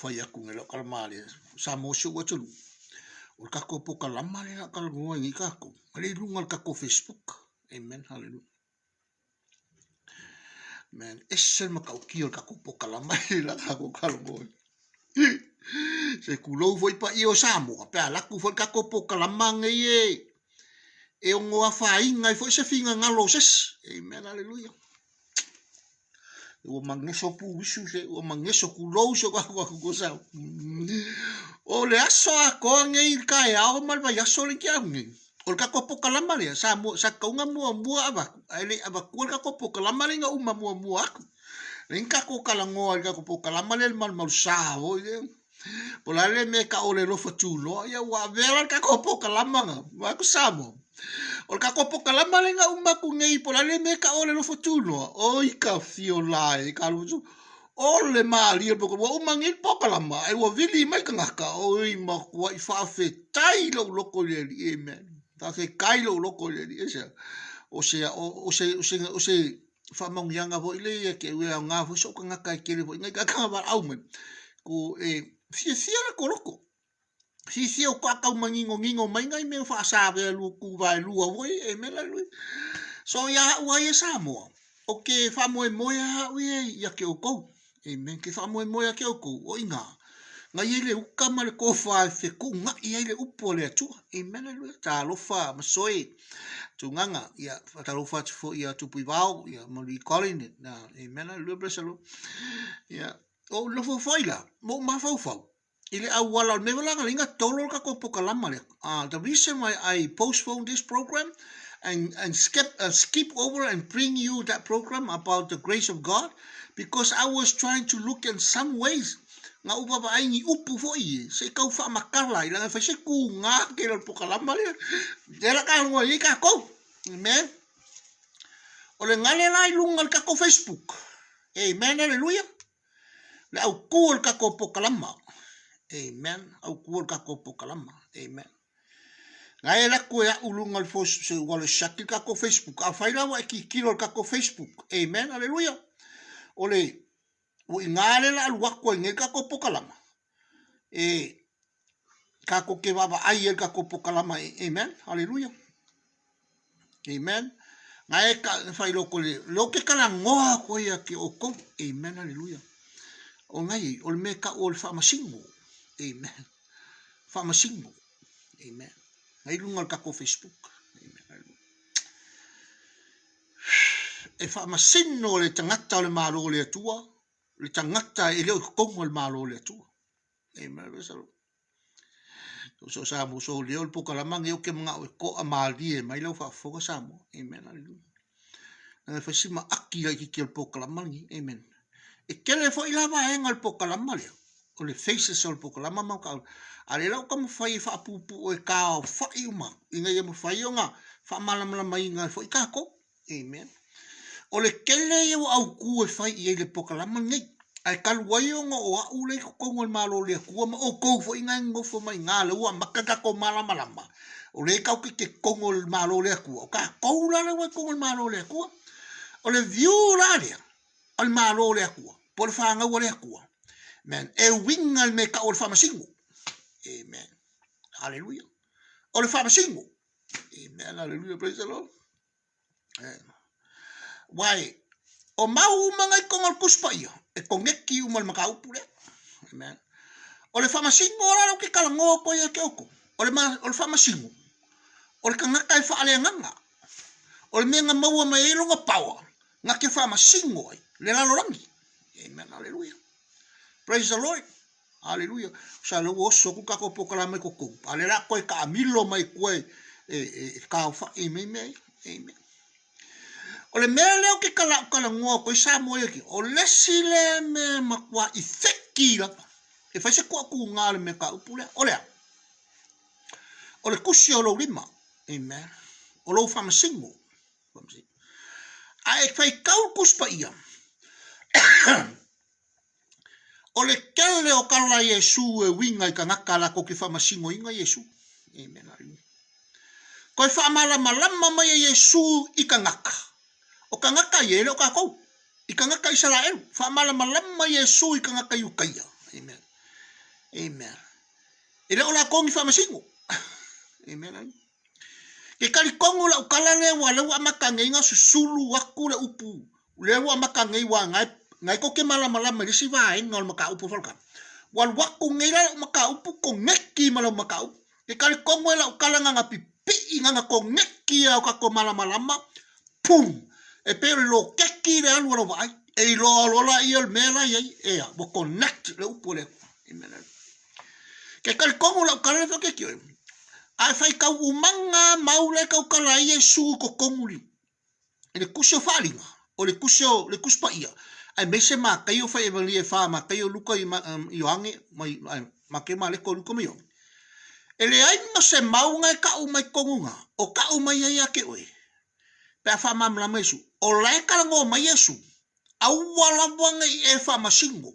fai aku ngelo kalmale sa mo shu wa tulu o kako po kalamale na kalgo ngi kako ali lungal kako Facebook amen hallelujah man essel makau kiol kako po kalamale la kako kalgo se kulo foi pa io samo pe ala ku foi kako po kalamange e o ngoa fai ngai foi se finga ngalo ses amen hallelujah o mangeso pu wisu se o mangeso kulo so ko sa o le aso a ko ngai kai a o mal ba ya so le kia ngi o ka ko po kalamale sa mo sa ka nga mo aba ele aba ko ka ko po kalamale nga uma mo aku len ka ko kalango ka ko po kalamale mal mal sa o po la le me ka o le lo fatulo ya wa vera ka ko po kalamanga wa ko sa mo o ka ko po kalamale nga uma ku ngai po la le me ka o le lo fatulo o I ka fio lai ka lu o le mali po ko o mangil po kalama ai wo vili mai ka ngaka o I ma ko I fa fe tai lo ko le amen ta fe kai lo ko le esa o se fa mong yanga vo ile ke we nga fo so ka ngaka ke le vo ngai ka ba au me ko fia ko loko si o ka ka mangingo mai ngai me fa sa be lu ku vai lu vo amen la lu so ya wa ye samo o ke fa mo ya we ya ke o ko amen ke fa mo ya ke o ko o inga nga ile u kama le ko fa fe ku nga ile u pole tu amen le ta lo fa ma soi tu nganga ya ta lo fa fo ya tu pi vau ya mo li calling it na amen le bresalo ya o lo fo foila mo ma fo ile a wala me wala linga tolo ka ko pokalama le the reason why I postpone this program and skip over and bring you that program about the grace of God because I was trying to look in some ways nga upa ba ai ni upu fo I se ka fa makala ila fa se ku nga ke lo pokalama le dela ka ngo I ka ko amen o le ngale lai lungal ka ko Facebook amen hallelujah le au ku ka ko pokalama amen au ku ka ko pokalama amen ngai la ko ya ulungal fo se wala shakil ka ko Facebook a faila wa ki kilo ka ko Facebook amen hallelujah ole o ngale la wa ko ngai ka ko pokalama ka ko ke baba ai el ka ko pokalama amen hallelujah amen ngai ka failo ko le lo ke kala ngoa ko ya ki o ko amen hallelujah o ngai o me ka o fa masingo amen fa masingo amen ngai lungal ka ko Facebook amen e fa masino le tangata le malo le tua le tangata e le ko le malo le tua amen so sa mo so le ol pokalamang yo ke mga ko amali e mai lo fa fo sa mo amen hallelujah na fa sima aki la ki el pokalamang amen e kele fo ila ba en al pokalamang o le faces ol pokalamang ma ka ale la ko mo fai fa pupu o ka fa uma inga ye mo fai nga fa malamala mai nga fo ka ko amen o le kele yo au ku e fai e le pokalamang ngai ai kalu wayo nga o au le ko ngol malo le ku ma o ko fo inga ngo fo mai nga le wa makaka ko malama o le ka ke ko ngol malo le ku ka ko la le ko ngol malo le ku o le view la le al malo le ku por fa nga wo le ku men e wingal me ka o fa masingo amen hallelujah o le fa masingo amen hallelujah praise the Lord why o mau mangai kongol kuspa ia e kongeki umal makau pule amen o le famasingo ora ke kalango po ia ke oko o le famasingo o le kangaka e fa ale nganga o le menga mau mai lo nga power nga ke famasingo le la lorangi amen hallelujah praise the Lord hallelujah sa lo so ku ka ko pokala mai ko ale la ko ka milo mai ko ka fa amen amen o le mele o ke kala ngoa ko sa mo ki o le sile me makwa I feki la e fa se ko ku ngale me ka upule o le kusi o lo lima amen o lo fa masingo ai fai kau kuspa ia o le kele o kala Yesu e winga I ka ngakala ko ki fa masingo inga Yesu amen ko fa malama mai Yesu I ka ngaka o ka ngaka yele o ka ko I ka ngaka Israel fa malama Yesu I ka ngaka yukaya amen Amen. Ele ola kongi fa masingo. Amen. Ke kali kongo la ukala le wa le wa makange nga susulu waku le upu. Le wa makange wa ngai ko ke mala me si va ngol maka upu falka. Wal waku ngira maka upu ko ngeki mala maka upu. Ke kali kongo la ukala nga pipi nga ko ngeki ya ka ko mala pum. E pero lo keki le alu lo vai. E lo la iel mela ye e bo connect le upu le. Amen. Ke kali kongo la ukala le ke kio. Ai fai kau umanga maule kau kala Yesu ko konguli. Ele kusio falinga o le kusio pa ia. Ai mese ma kai o fai evalie fa ma kai o luka i ange ma ke ma le ko luka mio. Ele ai ma se maunga ka o mai kongunga o ka o mai ia ke oe. Pe fa ma mla mesu. O lai kala ngo mai Yesu. Awala wanga i e fa masingo.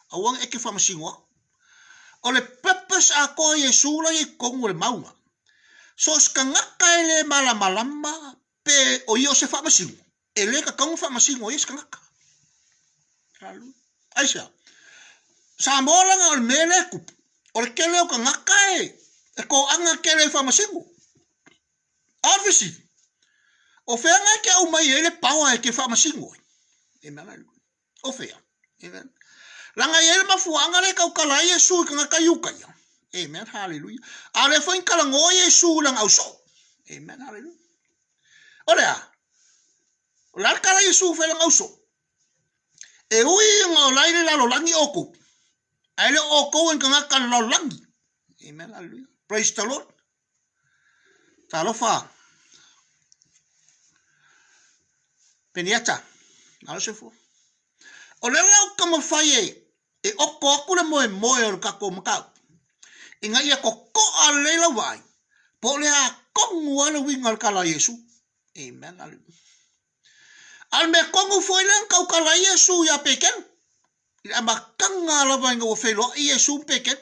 Awang e ke fa masingo. O le purpose a ko Yesu la i kongu le maunga. So skangaka ele malama pe o io se fa masingo. Ele ka kongu fa masingo i skangaka. Lalu aisha. Sa mola nga o mele kup. O le kele o kangaka e ko anga kele fa masingo. Obviously. O fea nga ke o mai ele pawa e ke fa masingo. Amen. O fea. Amen. Langa ele mafuanga le kau kala Yesu ka ngaka yuka ya. Amen. Hallelujah. Ale foi kala ngo Yesu lang auso. Amen. Hallelujah. Olea. Ola kala Yesu fe lang auso. E ui ngo laile la lo langi oko. Aile oko en ka ngaka lo langi. Amen. Hallelujah. Praise the Lord. Talofa. Peniata. Nalo se fu. Ole lau kama faye. E oko aku le moe o kako makau. Inga ia ko a leila wai. Po le a kongu ala wingal kala Yesu. Amen. Al me kongu foi lang kau kala Yesu ya peken. Ila makanga la wai ngo felo Yesu peken.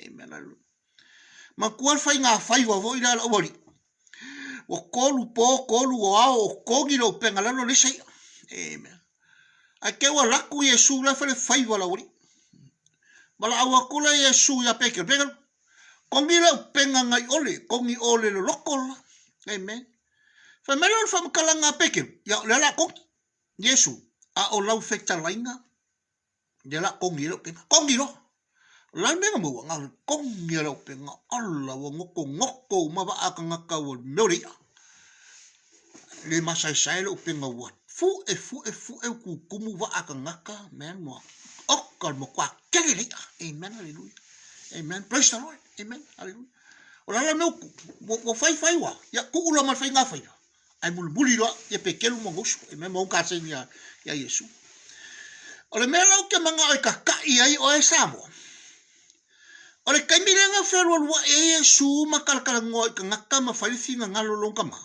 Amen. Ma kual fai nga fai wa voi la wali. O kolu po kolu o ao kogi lo pengala lo lesai. Amen. A ke wa laku Yesu la fai wa la wali. Mala awa kula Yesu ya peken. Kongi la penga ngai ole, kongi ole lo lokola. Amen. Fa melon fa kalanga pekin. Ya la kongi. Yesu a o lau fekta lainga. Ya la kongi lo penga. Kongi lo. La menga mo nga kongi lo penga. Alla wo ngoko ma ba aka ngaka wo mori. Le masai sai lo penga wat. Fu e ku kumu wa aka ngaka men mo. Okkal mo kwa kele. Amen. Hallelujah. Amen. Praise the Lord. Amen. Hallelujah. Ola la meu wo fai wa. Ya ku ulo mal fai nga fai. Ai bulbuli lo ya pekelu mo gosu. Amen. Mo ka se ya Yesu. Ole melo ke manga o ka ai o e samo. Ole kai mirenga fero wa e Yesu makal ngoi ka ngaka ma fai finga ngalo longa ma.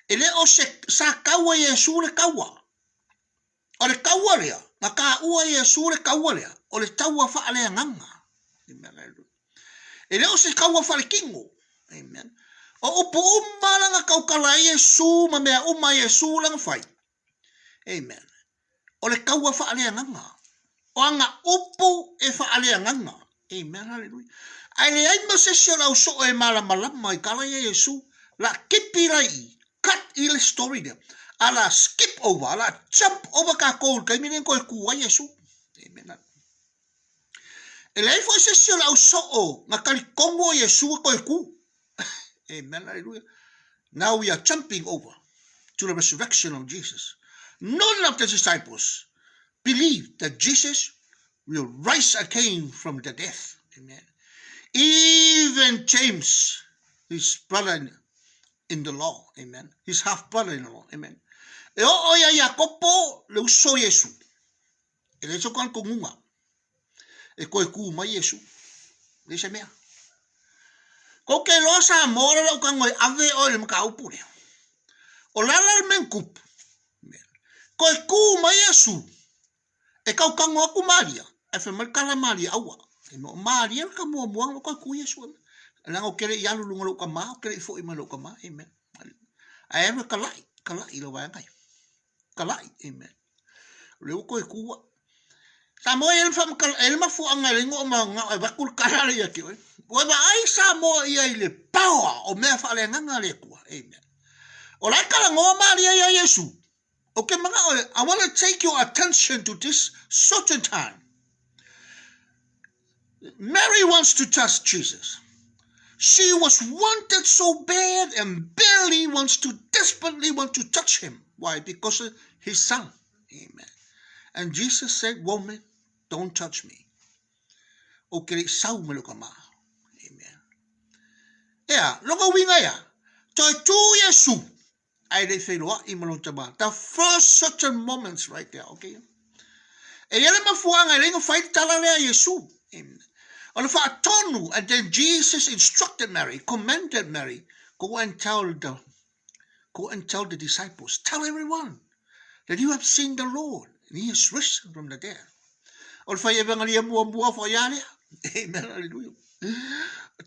Ele o se sa kawa Yesu le kawa. Ole kawa le. Ngaka ua Yesu le kawa le. Ole tawa fa ale nganga. Amen. Ele o se kaua falekingo. Amen. O upu umala nga kaukala Yesu ma mea uma Yesu lang fai. Amen. O le kaua faalea nganga. O anga upu e faalea nganga. Amen. Hallelujah. Ai le ai masesio lau so e malama i kala Yesu la kipi rai. Cut il story de. Ala skip over. Ala jump over ka koul. Kai minen ko e kuwa Yesu. Amen. Ele foi se la so nga kali kongo Yesu ko ku. Amen. Hallelujah. Now we are jumping over to the resurrection of Jesus. None of the disciples believed that Jesus will rise again from the death. Amen. Even James, his brother in the law. Amen. His half brother in the law. Amen. E o ya Jacopo le uso Yesu. Ele so kan kongunga. E koe ku mai Yesu. Le se mea. Ko ke lo sa mora lo ka ngoi ave o le maka upu le. O lala men kup. Koe ku mai Yesu. E kau kango aku Maria. E fe malkala Maria awa. E mo Maria ka mua muang koe ku Yesu. Lang o kere ialu lunga lo ka ma. O kere ifo ima lo ka ma. Amen. A eme kalai. Kalai lo vaya ngai. Kalai. Amen. Leo koe kuwa. Sa mo elma fu ang ngalingo mga bakul kalali ya ki. Wa ba ai sa mo ia ile power o me fa le nganga le ku. Amen. O la kala ngo Maria ya Yesu. Okay mga I want to take your attention to this certain time. Mary wants to touch Jesus. She was wanted so bad and desperately want to touch him. Why? Because of his son. Amen. And Jesus said, woman, don't touch me. Okay, sau melukama. Amen. Yeah, look winga ya. Toy tu Yesu. I de felwa imalutaba. The first certain moments right there, okay? E yele mafuanga lengo fight talale Yesu. Amen. And then Jesus instructed Mary, commanded Mary, go and tell the disciples, tell everyone that you have seen the Lord, and he is risen from the dead. Amen. Hallelujah.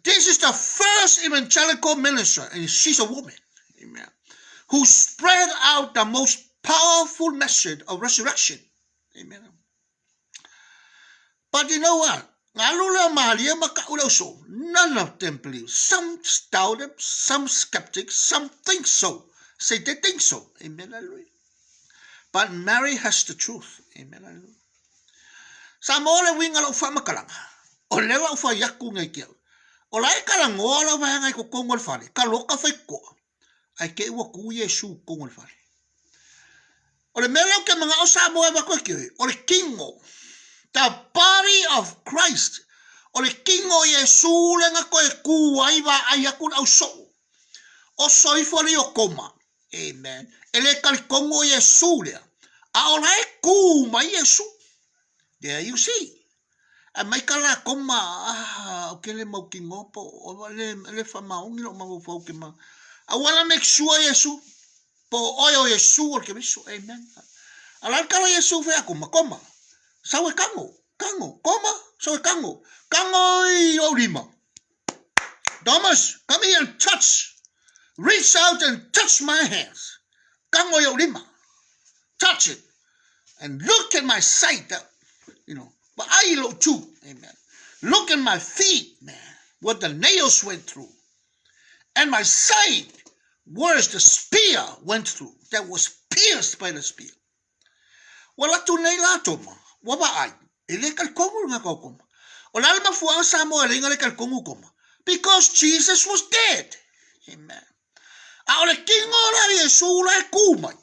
This is the first evangelical minister, and she's a woman, amen, who spread out the most powerful message of resurrection. Amen. But you know what? None of them believe. Some doubted, some skeptics, some think so. Say they think so. Amen. But Mary has the truth. Amen. Sa mo le winga lo fa makalanga. O le lo fa yaku ngai kia. O lai kala ngola wa ngai ko kongol fale. Ka lo ka fai ko. Ai ke wa ku Yesu kongol fale. O le melo ke mga o sa mo e ba ko ki. O le kingo. The body of Christ. O le kingo Yesu le nga koe kuai wa ayakun au so. O soifori o koma. Amen. Ele kalikongo Yesu le. A o lai ku mai Yesu. There you see. A mai kala koma. O ke le mau kingo po. O le fa maungi lo mau fau ke ma. I want to make sure Yesu. Po oyo Yesu o ke miso. Amen. A lai kala Yesu fe a koma. Sawe kango, koma, sawe kango i o lima. Thomas, come here and touch. Reach out and touch my hands. Kango i o lima. Touch it. And look at my sight. But I look too. Amen. Look at my feet, man. What the nails went through. And my side, whereas the spear went through. That was pierced by the spear. Wala tu nei lato ma. Waba ai, ele kalkongu nga koma. O lalma fuang sa mo ele nga kalkongu koma. Because Jesus was dead. Amen. A ole kingo la Yesu la kumai.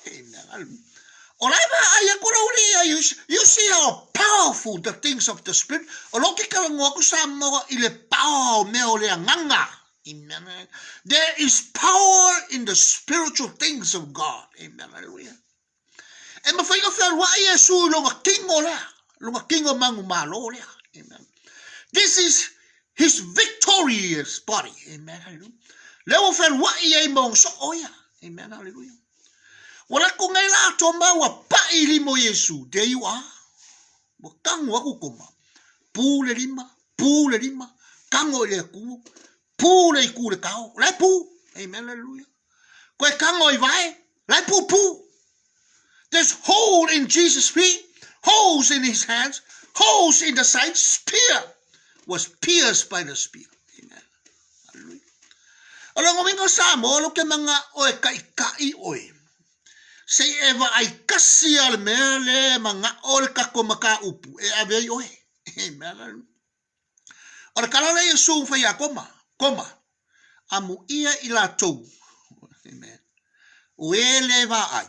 Amen. O lalma ayakura uli, you see how powerful the things of the Spirit. O loki kalangoku sa mo ile power me ole nganga. Amen. There is power in the spiritual things of God. Amen. Hallelujah. E mawhainga whea rua Yesu longa kingo lea. Longa kingo mangu malo lea. Amen. This is his victorious body. Amen. Hallelujah. Leo whea rua i mong so oia. Amen. Hallelujah. Wala ko ngai la tomba wa pa ilimo Yesu. There you are. Wa kango waku koma. Pule lima. Kango le ku. Pule i ku le kao. Lai pu. Amen. Hallelujah. Koe kango i vai. Lai pu. There's hole in Jesus' feet, holes in his hands, holes in the side. Spear was pierced by the spear. Amen. Hallelujah. Along with Samo, look at mga oe kai oe. Say ever I kasi al mele mga ol kakomaka upu. E ave oe. Amen. Ora kalala Yesu faya koma. Amu ia ilatou. Amen. Uele va ai.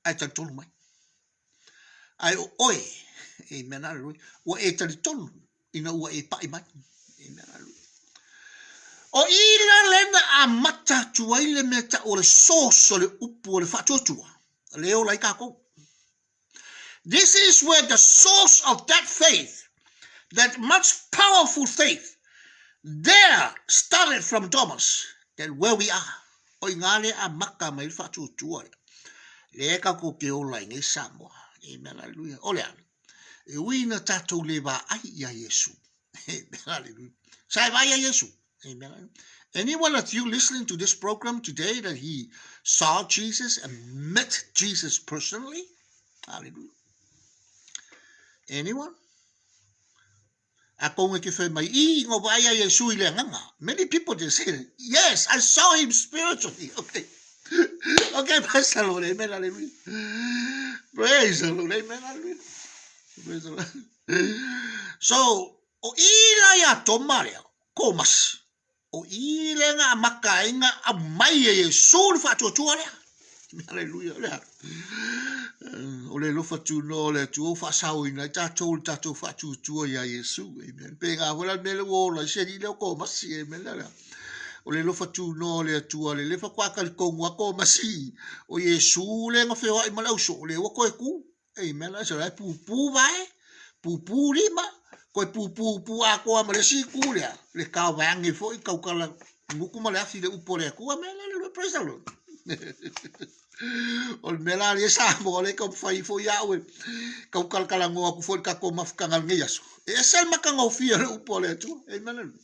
Ai ta tolu mai. Ai oe. Amen. Hallelujah. Wa e ta tolu. Ina ua e pai mai. Amen. Hallelujah. O ila lena a mata tuaile meta o le soso le upu o le fatotua. Leo lai kako. This is where the source of that faith, that much powerful faith, there started from Thomas. That where we are. O ingale a maka mai fatotua. Leka ko ke o lai ngai Samoa. Amen. Hallelujah. Olea. E wina tatou le va ai ya Yesu. Amen. Hallelujah. Sai vai ya Yesu. Amen. Anyone of you listening to this program today that he saw Jesus and met Jesus personally? Hallelujah. Anyone? Ako nga kifay may ngo ba ay Yesu ile nga. Many people just say, yes, I saw him spiritually. Okay. Okay, praise the Lord. Amen. Hallelujah. Praise the Lord. Amen. Hallelujah. Praise the Lord. So, o ila ya tomaria, komas. O ile nga makai nga amai Yesu fa tutua le. Hallelujah. O le lo fa tu no le tu fa sau ina ta fa tu ya Yesu. Amen. Pe nga wala mele wo la se di le komas. Amen. O le lofa tu no le atua le lefa kwa kalikongu ako masi o Yesu le nga whewha i malau so le wako e ku amen la sa pupu vai pupu lima ko pupu ako a malesi ku le ka wangi fo i kaukala nguku male afi le upo le ku amen la praise the Lord o mela le sa mo le ka fai fo ya we kaukala kala ngo aku fo ka ko mafkanga ngiaso e sel makanga ofia le upo le tu amen.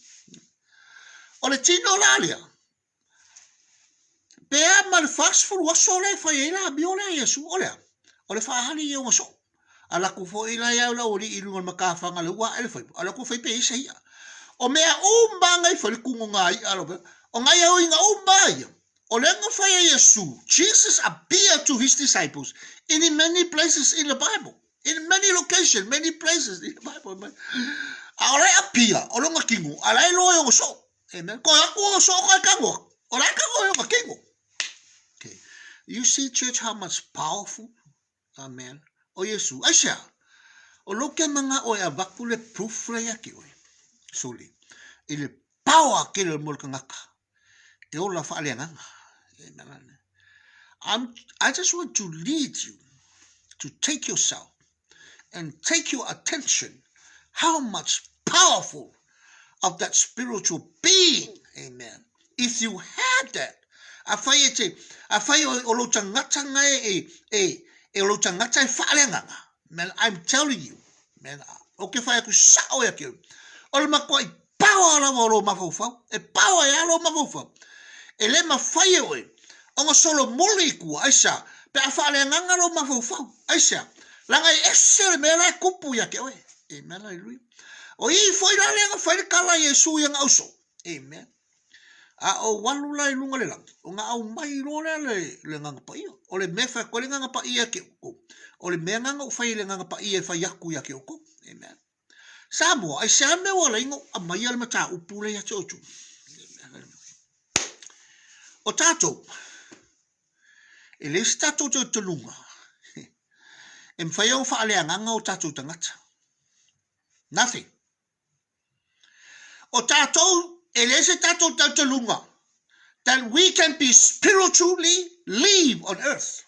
O le tino lalia. Pea mal fast food waso le fa ila biole Yesu ole. O le fa hali ye waso. Ala ku fo ila ya la ori ilu makafa ngale wa ele fa. Ala ku fa pe isa ya. O mea umba ngai fa ku ngai alo. O ngai o inga umba ya. O le nga fa Yesu. Jesus appeared to his disciples in many places in the Bible. In many locations, many places in the Bible. Ala appear. O lo nga kingu. Ala lo yo so. Amen. Ko ako so ka kango. Ora ka ko yung kingo. Okay. You see, church, how much powerful. Amen. O Yesu. Asya. O lo ke mga o abakule proof la yaki o. Suli. Ile power ke le mol kangaka. E o la fa ale nga. Amen. I just want to lead you to take yourself and take your attention how much powerful of that spiritual being, amen. If you had that, man, I'm telling you, man, okay, fai ku sao ya ke. Ol ma ko power la mo ma fo e power ya lo ma fo. Ele ma fai o nga solo moli ku aisa, pe fa le nga lo ma fo aisa. La nga esel me la kupu ya ke o. Amen, hallelujah. O i foi la lenga fai kala Yesu yang auso. Amen. A o walu lai lunga le lang. O nga au mai lo le nga pa ia. O le mefa ko le nga pa ia ke ko. O le me nga fai le nga pa ia fai yaku ya ke ko. Amen. Samo ai same wala ingo a mai al mata upule ya chochu. O tato. Ele stato to lunga. Em fai o fa le nga o tato tangata. Nothing. O tatou, elese tatou tatalunga, that we can be spiritually live on earth.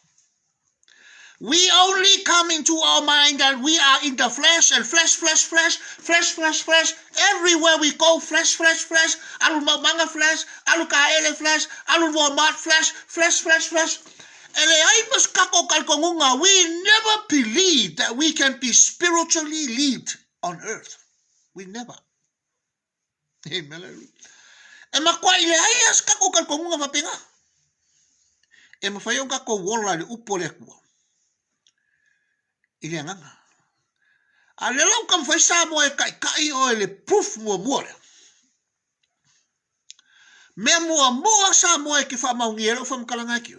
We only come into our mind that we are in the flesh and flesh. Everywhere we go, flesh. Alu manga flesh, alu kaele flesh, alu Walmart flesh. And we never believe that we can be spiritually lived on earth. We never. Amen. E makwa ile ayas kako kalkonga mapinga. E mafayong kako wala le upole kwa. Ile nganga. Ale lau kam fai sa mo e kai o le proof mo. Me mo sa mo e ki fa maungiero fa mkalanga ki.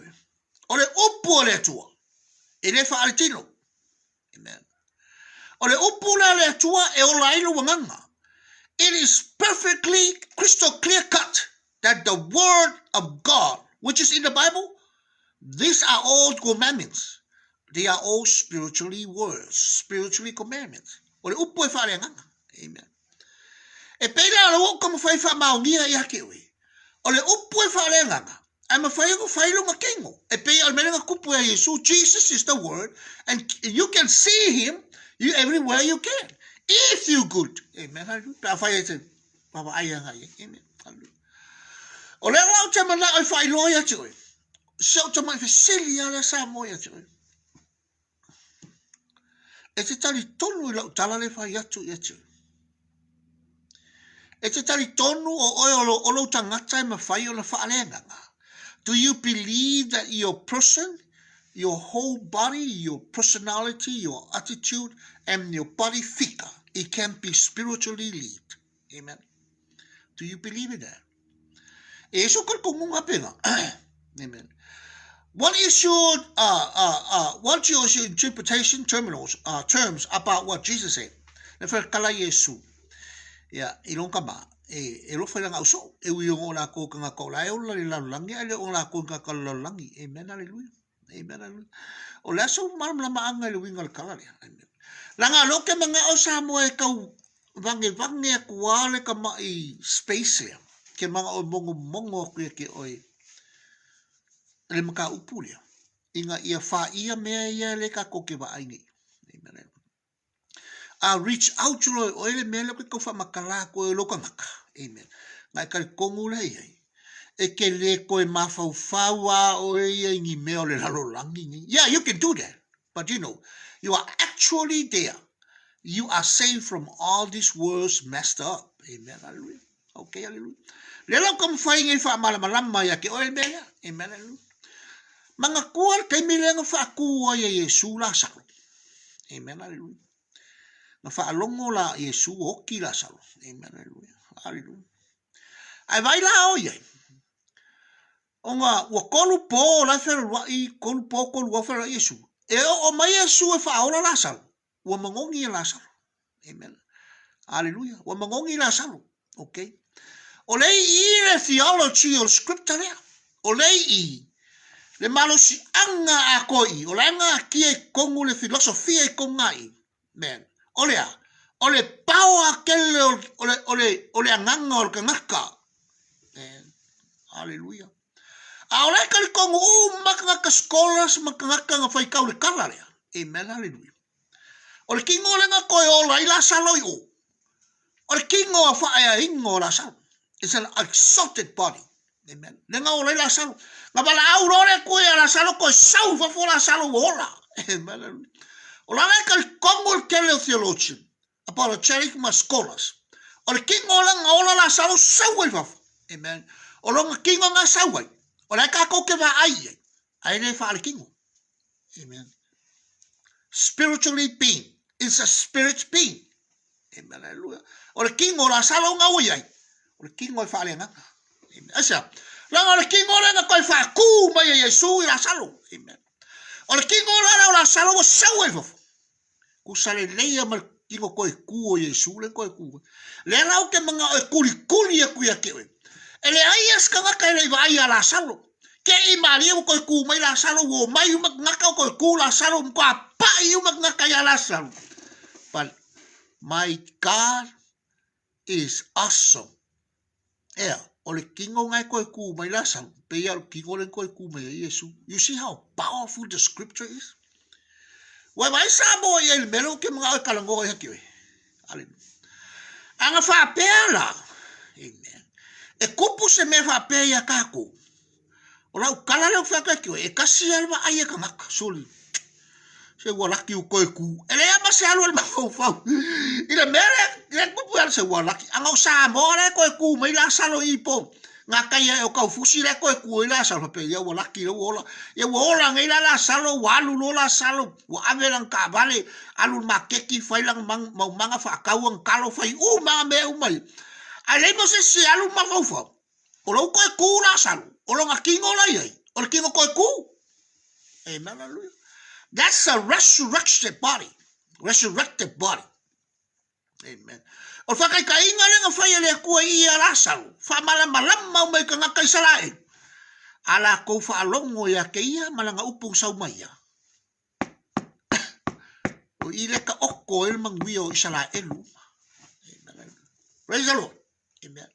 Ole upole tua. Ile fa altino. Amen. Ole upole le tua e o lailo wanganga. It is perfectly crystal clear cut that the word of God, which is in the Bible, these are all commandments. They are all spiritually words, spiritually commandments. Ole upo e fare nganga. Amen. E pena lo como fai fa maungia ya kewe. Ole upo e fare nganga. I'm a fire lunga kingo. E pe al menga kupu ya Yesu. Jesus is the word, and you can see him everywhere you can. If you good, amen. Hallelujah. Papa ayang ayang, amen. Hallelujah. O le lau te mana ai fai loia tui. So te mai fesili ala sa moia tui. E te tali tonu I lau tala le fai atu ia tui. E te tali tonu o oi o lo tangata I mawhai o na whaalenganga. Do you believe that your person, your whole body, your personality, your attitude, and your body figure. It can be spiritually led. Amen. Do you believe in that? Eso kung penga. Amen. What is your what's your interpretation terms about what Jesus said? Nefer kala Yesu. Ya, ilong kama. Elo fa lang auso. E wi yung ola ko kanga ko la ola li langi ale ola ko ka langi. Amen. Hallelujah. Amen. Hallelujah. Ola so mal maanga le wingal kala ya. Amen. Langa lo ke mga osamo e kau vange kuale kama I space ya. Ke mga o mongo ke oi. Le maka upulia. Inga ia fa ia mea ia le ka koke wa aingi. Amen. Reach out to o ele mea le ko fa makala ko e loka maka. Amen. Ngai ka kongu le ai. E ke le ko e mafaufaua o e ngi mea le lalo langi. Yeah, you can do that. But you know, you are actually there. You are saved from all these words messed up. Amen. Hallelujah. Okay, hallelujah. Lelo kom fai ngai fa malama ya ke o ele mea. Amen. Hallelujah. Mga kual kay milenga fa kuwa ya Yesu la salo. Amen. Hallelujah. Na fa alongo la Yesu oki la salo. Amen. Hallelujah. Hallelujah. Ai vai la oye. Onga wa kolu po la fer wa I kolu po kolu wa fer Yesu. E o mai Yesu e fa ola la salo. Wa mangongi la salo. Amen. Hallelujah. Wa mangongi la salo. Okay. O lei I le theology o scripture lea. O lei I le malo si anga a koi, o le anga ki e kongu le filosofia e kongai. Man, o lea, o le pao a kele o le anganga o le kangaka. Man, hallelujah. A o le kali kongu makangaka scholars makangaka nga whaikau le kala lea. Amen, hallelujah. O le kingo le nga koe o la ila salo I o. O le kingo a whaea ingo la salo. It's an exalted body. Amen. Nenga o la salo. Nga bala au rore koe la salo koe sau fa fo la salo ola. Amen. O la ka kongo kele theologian. Apologetic ma scholars. O le kingo nga ola la salo sau fa. Amen. O lo nga kingo nga sau ai. O la ka ko ke va ai. Ai le fa le kingo. Amen. Spiritually being. It's a spirit being. Amen. Hallelujah. O le kingo la salo nga ui ai. O le kingo fa le nga. Amen. Asa. Langa le kingo nga koe fa ku mai Yesu I la salo. Amen. O le kingo la salo o sau e fofo. Ku sale leia ma kingo koe ku o Yesu le koe ku. Le rau ke mga o kuli e kuia ke oe. E le ai askanga ka le vai a la salo. Ke I mali o koe ku mai la salo o mai umak ngaka o koe ku la salo mko a pai umak ngaka ya la salo. But my God is awesome. Yeah. O le kingo ngai koe ku mai la salo. Pe ia o kingo le koe ku mai Yesu. You see how powerful the scripture is? Wai mai sa mo ia le melo ke mga o kalango ia kiwe. Hallelujah. Anga wha pēr la. Amen. E kupu se me wha pēr ia kako. O lau kala leo whaka kiwe. E kasi alwa ai e kamaka. Soli. Se walaki o koe ku. E le ama se alu alma fau. I le mere. Le kupu ala se walaki. Anga o sa mo le koe ku. Mai la salo I po. Nga kaya o kau fusi le koe ku. I la salo pe. Ia walaki le wola. Ia wola ngai la salo. Walu lo la salo. Wa angelang ka vale. Alu makeki failang mau manga whakau ang kalo fai. Mga mea umai. A le mo se si alu ma fau fau. O lau koe ku la salo. O lo nga kingo la iai. O le kingo koe ku. Amen. Hallelujah. That's a resurrected body. Resurrected body. Amen. O whakai ka inga le nga whaia lea kua I a Lasaro. Wha malama o mai ka ngaka Israel. Ala kou wha alongo ia ke ia malanga upung sau mai ia. O I le ka oko il mangui o Israelu. Amen. Praise the Lord. Amen.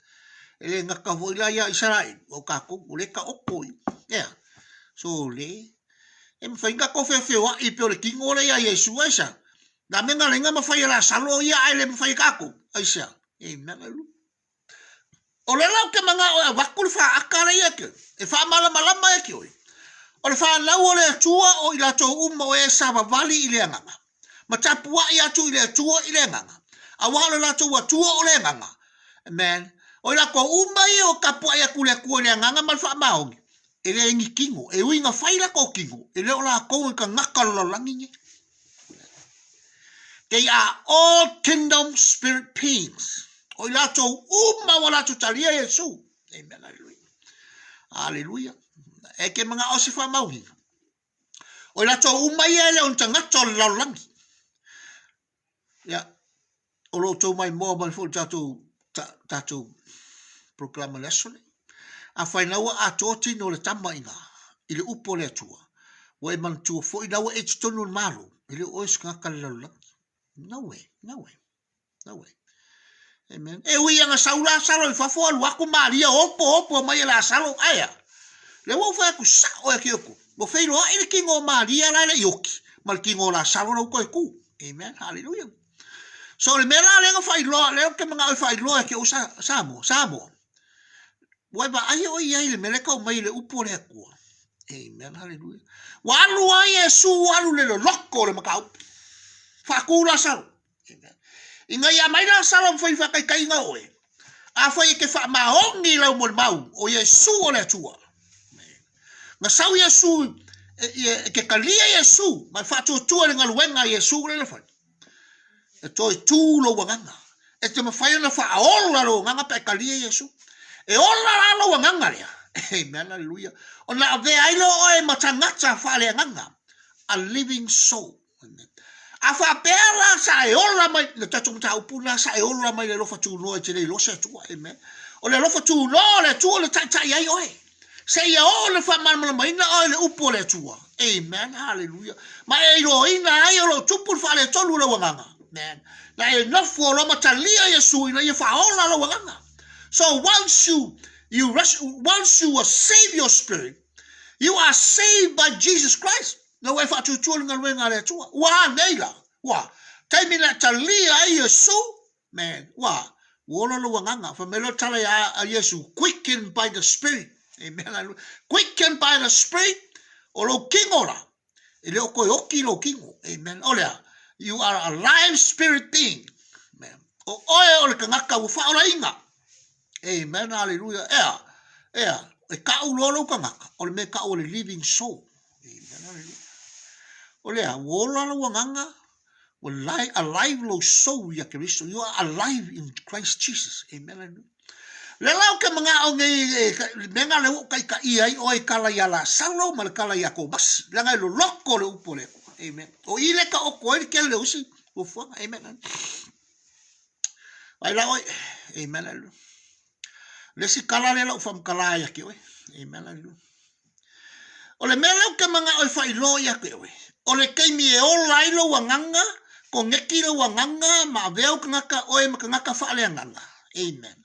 Ele ngaka voila ia Israel. O kako o le ka oko I. Yeah. So le. E mwhainga ko whewhewa I peo le kingo le ia Yesu aisa. Na menga lenga mawhai la salo ia ai le mwhai kako aisa. Amen. O le lau ke mga o wakul wha akara ia ke. E wha malama e ke oi. O le wha nau o le atua o I la tō uma o e sa wawali I le anganga. Ma tapua I atu I le atua I le anganga. A wala la tō atua o le anganga. Amen. O I la ko uma I o kapua I aku le akua le anganga mal wha maongi. e le ingi kingo, e uinga whaila ko kingo, e leo la kou ka ngakalo langi. They are all kingdom spirit beings. O ilato wala to talia Yesu. Amen. Hallelujah. Hallelujah. E ke mga osifa mauhi. O ilato ele on tangato laulangi. Ya. O lo to mai mo mai fu tatu proclama lesson. A whainaua a tōti no le tama inga. Ile upo le atua. Wa e mantua fo inaua e tonu malu. Ile ois ngaka le laulangi. No way. Amen. E ui anga saula salo I fafo alu aku maria opo mai la salo aya. Le wo fa ku sa o e kioko. Mo feiro ile kingo maria la le yoki. Mal kingo la salo no ko ku. Amen. Hallelujah. So le mera le fa ilo le ke manga fa ilo ke usa samo. Wa ba ai o ia ile mele ka mai le upo le ku. Amen. Hallelujah. Walu ai Yesu walu le lokko le makau. Fa ku la salo. Amen. Inga ia mai la salo foi fa kai inga oe. A foi ke fa maongi la mo mau o Yesu o le tua. Nga sau Yesu ke kalia Yesu ma fa tu le ngaluenga Yesu le fa. E toi tu lo wanganga. E te mawhai na wha aola lo nganga pe kalia Yesu. E ola lo wanganga lea. Amen, hallelujah. O na ave ailo o e matangata wha lea nganga. A living soul. Amen. A wha pēra sa e ola mai, le tatu mta upuna sa e ola mai le lofa tu noa te le losa tua. Amen. O le lofa tu noa le tua le tai ai oe. Se ia o le wha manamana mai na o le upo le tua. Amen, hallelujah. Ma e ilo ina ai o lo tupu wha le tolu le wanganga. Man, na e nofo lo matalia Yesu ina ye faola lo wanganga. So once you save your spirit, you are saved by Jesus Christ. No way fa tu tulinga wenga le tua. Wa neila. Wa. Taimi na talia Yesu. Man, wa. Wola lo wanganga. Fa melo tala ya Yesu. Quickened by the Spirit. Amen. Quickened by the Spirit. O lo kingola. Ile o koe oki lo kingo. Amen. Olea. You are a live spirit being. Man. O oe o le kangaka u whaora inga. Amen. Hallelujah. Ea. E ka ulolo kangaka. O le me ka o le living soul. Amen. Hallelujah. O lea. Wola lo wanganga. A live lo soul ya Kristo. You are alive in Christ Jesus. Amen. Hallelujah. Le lau ke mga o ngai menga le o kai ka iai o e kala ya la salo ma le kala ya ko bas. Langa lo loko le upo le. Amen. O ile ka o koe ke le usi. O fuanga. Amen. Ai la oi. Amen. Le si kala le lau fam kala ya ke oi. Amen. O le mele o ke mga oi fai lo ya ke oi. O le keimi e o lailo wanganga. Ko ngeki lo wanganga. Ma veo kangaka oi ma kangaka faale anganga. Amen.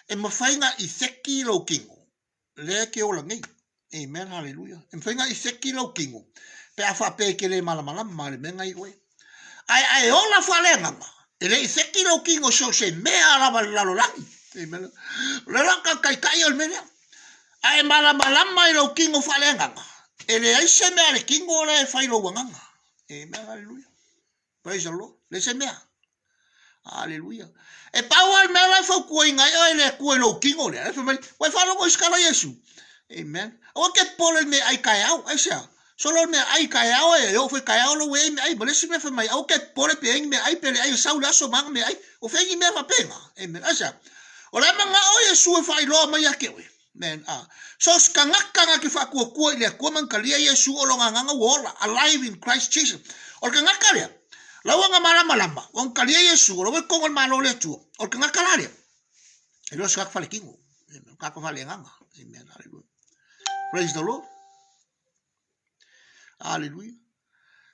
E mawhainga I theki lo kingo. Le ke o la ngai. Amen. Hallelujah. E mawhainga I theki lo kingo. Pe a whape ke le malamalama le menga I oe. Ai ola whale nganga. E le I theki lo kingo so se mea lava lalo langi. Amen. Le laka kai o le mea. Ai malamalama I lo kingo whale nganga. E le aise mea le kingo le whai lo wanganga. Amen. Hallelujah. Praise the Lord. Le se mea. Hallelujah. E paua mea lai whau kua ingai o e le kua lo kingo le. Wai whalo mo iskala Yesu. Amen. O ke pole me ai kai au. Ai sea. Solo me ai kai au e o fe kai au lo we me ai bole si me fa mai o ke pole pe me ai pele ai sau la so mang me ai o fe me fa penga. Amen. Ai sea. O le manga o Yesu e fai lo mai ake we. Man, so skangaka ke fa kua le kua man kalia Yesu o lo nganga wola alive in Christ Jesus. O ke ngaka le. Lawa nga malama. On kalia Yesu o lo we kongol malo le tu. O ke ngaka le. E lo ska fa le kingo. Amen. Ka ko fa le nganga. Amen. Hallelujah. Praise the Lord. Hallelujah.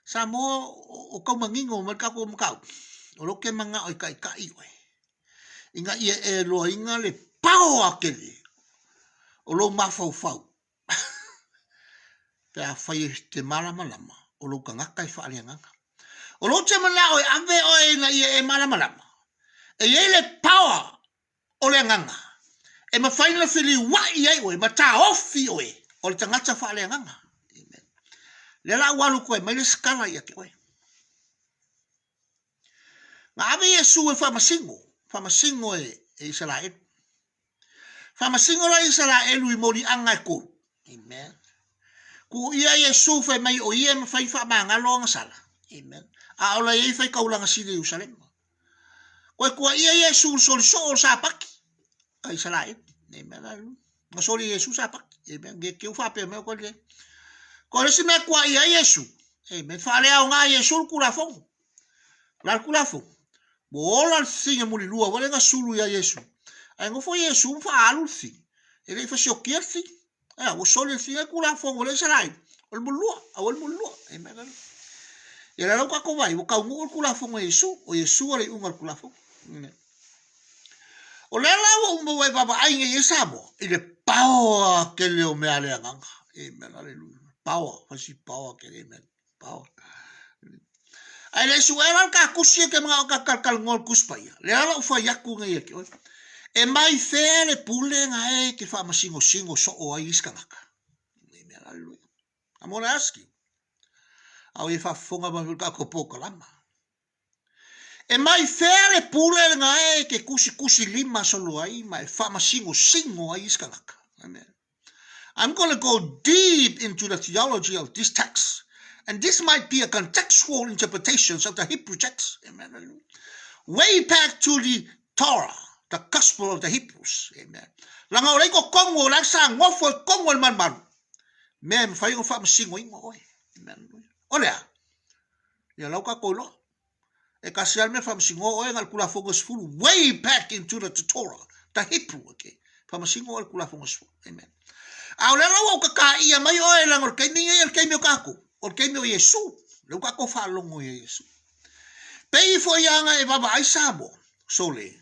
Sa mo o kau mangingo mal ka ko makau. O lo ke manga o kai oe. Inga ia e lo inga le pao akele. O lo mafau. Pe a fai te malama. O lo kangaka I whaale nganga. O lo te mana o ave o inga ia e malama. E ia le power o le nganga. E ma whaina whili wai ai oe. Ma ta ofi oe. O le tangata whaale nganga. Le la walu koe, mai le skala ia ke oe. Nga ave Yesu e whamasingo e Israel. Whamasingo la Israel I mori anga e ko. Amen. Ku ia Yesu fai mai o ia fai fa mangalo nga sala. Amen. A ola ia fai kaulanga sile Jerusalem. Koe kua ia Yesu soli so sa paki. Ai sala e. Amen. Nga soli Yesu sa paki. Amen. Ge keu fa pe me ko le. Ko le me kua ia Yesu. Amen. Fa le au nga Yesu kula fong. La kula fong. Bo ola singa muli lua wale nga sulu ia Yesu. Ai ngofo Yesu fa alu si. Ele fa shokia si. O soli singa kula fong wale sala e. Ol mulua, awal mulua. Amen. Ia la ka ko vai, o ka ngu kula fong Yesu, o Yesu ale ungal kula fong. O le la o mo vai baba ai nge Yesabo, ile power ke le o me ale nganga. Amen. Hallelujah. Power, fasi power ke le amen. Power. Ai le su era ka kusia ke mga ka ngol kuspai. Le ala fa yaku nge ke. E mai fere pule nga e ke fa masingo singo so o ai iskangaka. Amen. Hallelujah. I'm gonna ask you. Au e fa fonga ma ka ko poka lama. E mai fere pule nga e ke kusi lima solo ai mai fa masingo singo ai iskangaka. Amen. I'm going to go deep into the theology of this text. And this might be a contextual interpretation of the Hebrew text. Amen. Way back to the Torah, the gospel of the Hebrews. Amen. Langa ore ko kongo la sa ngofo kongo man man. Mem fa yo fa masingo ingo oi. Amen. Olha. Ya lauka kolo. E kasial me fa masingo oi ngal kula fogos full way back into the Torah, the Hebrew, okay. Fa masingo al kula fogos full. Amen. Au le lawa ka ia mai oi langor kai ni el kai me kako. O kai me Yesu. Lo ka ko fa longo Yesu. Pei fo yanga e baba ai sabo. Sole.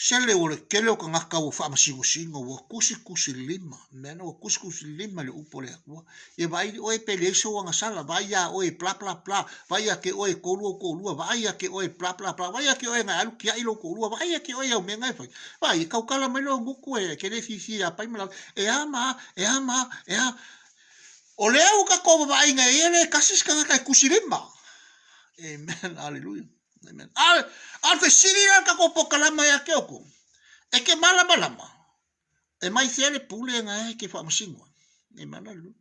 Sele o le kele o ka ngaka o fa masingo singo o kusi lima. Mena o kusi lima le upo le akua. E vai o e pele so nga sala vai ya o e pla vai ya ke o e kolua vai ya ke o e pla vai ya ke o e nga alu kia ilo kolua vai ya ke o e o menga fai. Vai ka kala mai lo nguku e ke le fifi a pai mala e ama o le au ka ko vai nga e le kasis ka nga kusi lima. Amen. Hallelujah. Amen. Al fe sirira ka ko pokalama ya ke oko. E ke malama. E mai fere pule nga e ke fa masingo. Amen.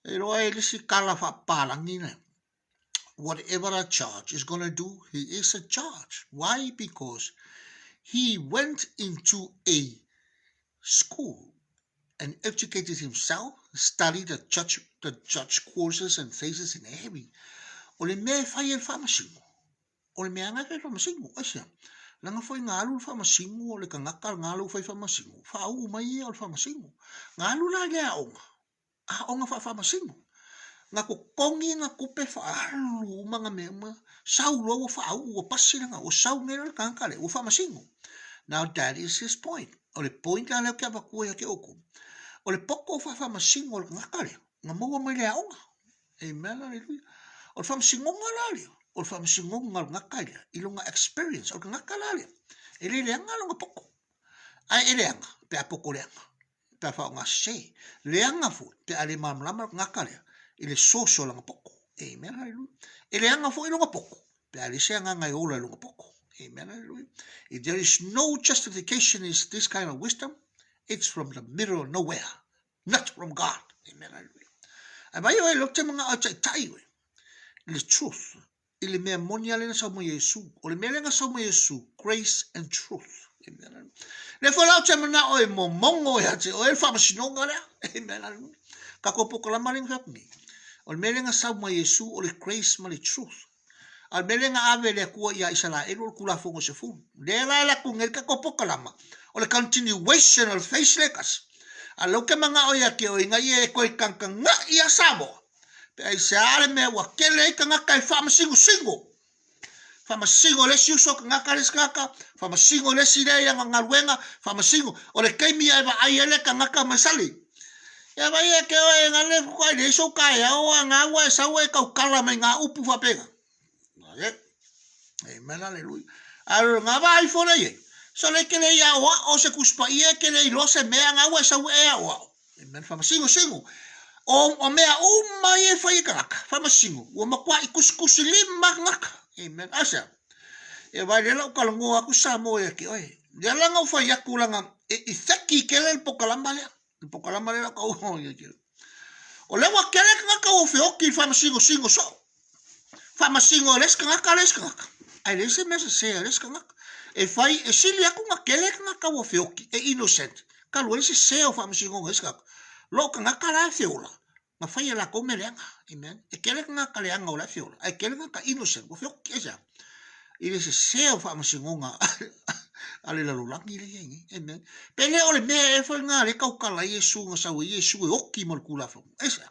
E roa e lisi kala fa palangina. Whatever a judge is going to do, he is a judge. Why? Because he went into a school and educated himself, studied the judge courses and phases in every. Ole me fai el fa masingo. O le mea ngai fa masingo, asia. Langa foi ngalu fa masingo, o le kangaka ngalu foi fa masingo. Fa au mai o fa masingo. Ngalu la lea onga. A onga fa masingo. Nga ko kongi nga kupe fa alu mga mema. Sau lo fa au o pasi nga o sau ngera le kangaka le o fa masingo. Now that is his point. O le point la leo kia bakua ya ke oku. O le poko fa masingo le kangaka le. Nga mua mai lea onga. Amen, hallelujah. O le fa masingo nga la leo. O fa masingo ngal ngakaia ilonga experience o ngakalalia ele leanga longa poko ai eleanga pe apoko leanga pe fa nga se leanga fu pe ale mamlama ngakalia ile soso longa poko amen hallelujah eleanga fu ilonga poko pe ale se nga ngai ola longa poko amen hallelujah. If there is no justification is this kind of wisdom, it's from the middle of nowhere, not from God. Amen hallelujah. Abai o lo te mga o tai the truth. Ile mea monia le sa mo Yesu. O le mea sa mo Yesu. Grace and truth. Amen. Le folau te mana o e mo mongo ya te o e fa masinonga le. Amen. Ka ko poko la maling hapni. O le mea sa mo Yesu o le grace ma le truth. Al mea ave le kua ia isala e lo kula fongo se fu. Le la ku ngel ka ko poko la ma. O le continuation of face lekas. A lo ke manga o ya ke o inga ye ko kankanga ia sabo. Pe ai se ale me wa kele ka ngaka fa masingo. Fa masingo le siuso ka ngaka le skaka, fa masingo le sire ya ngaruenga, fa masingo o le kaimi ai ba ai ele ka ngaka masali. Ya ba ye ke o ngale ko le so ka ya o nga wa sa we ka kala me nga upu fa pega. Vale. Amen hallelujah. Aro nga ba ai fona ye. So le kele ya wa o se kuspa ye kele lo se me nga wa sa we ya wa. Amen fa masingo singo. O mea o mai e fai kaka, fa masingo, o makwa I kuskusi lima ngaka. Amen. Asa. E vai lela o kalango aku sa mo e ki oi. Le langa o fai aku langa e thaki kele po kalamba le. Pokalama le ka o ia ke. O le wa kele ka ka o fe o ki fa masingo singo so. Fa masingo les ka ka les ka. Ai le se mesa se les ka. E fai e sili aku nga kele ka o fe o ki e innocent. Ka lo se se o fa masingo les ka. Lo ka ka la fe ola. Ma fai la ko melenga. Amen. E kele ka ka le anga o la fe ola. Ai kele ka innocent o fe o ki esa. Ile se o fa masingo nga. Ale la lulangi le yengi. Amen. Pele ole me e fa nga le ka la Yesu nga sa Yesu e oki mal kula fa. Esa.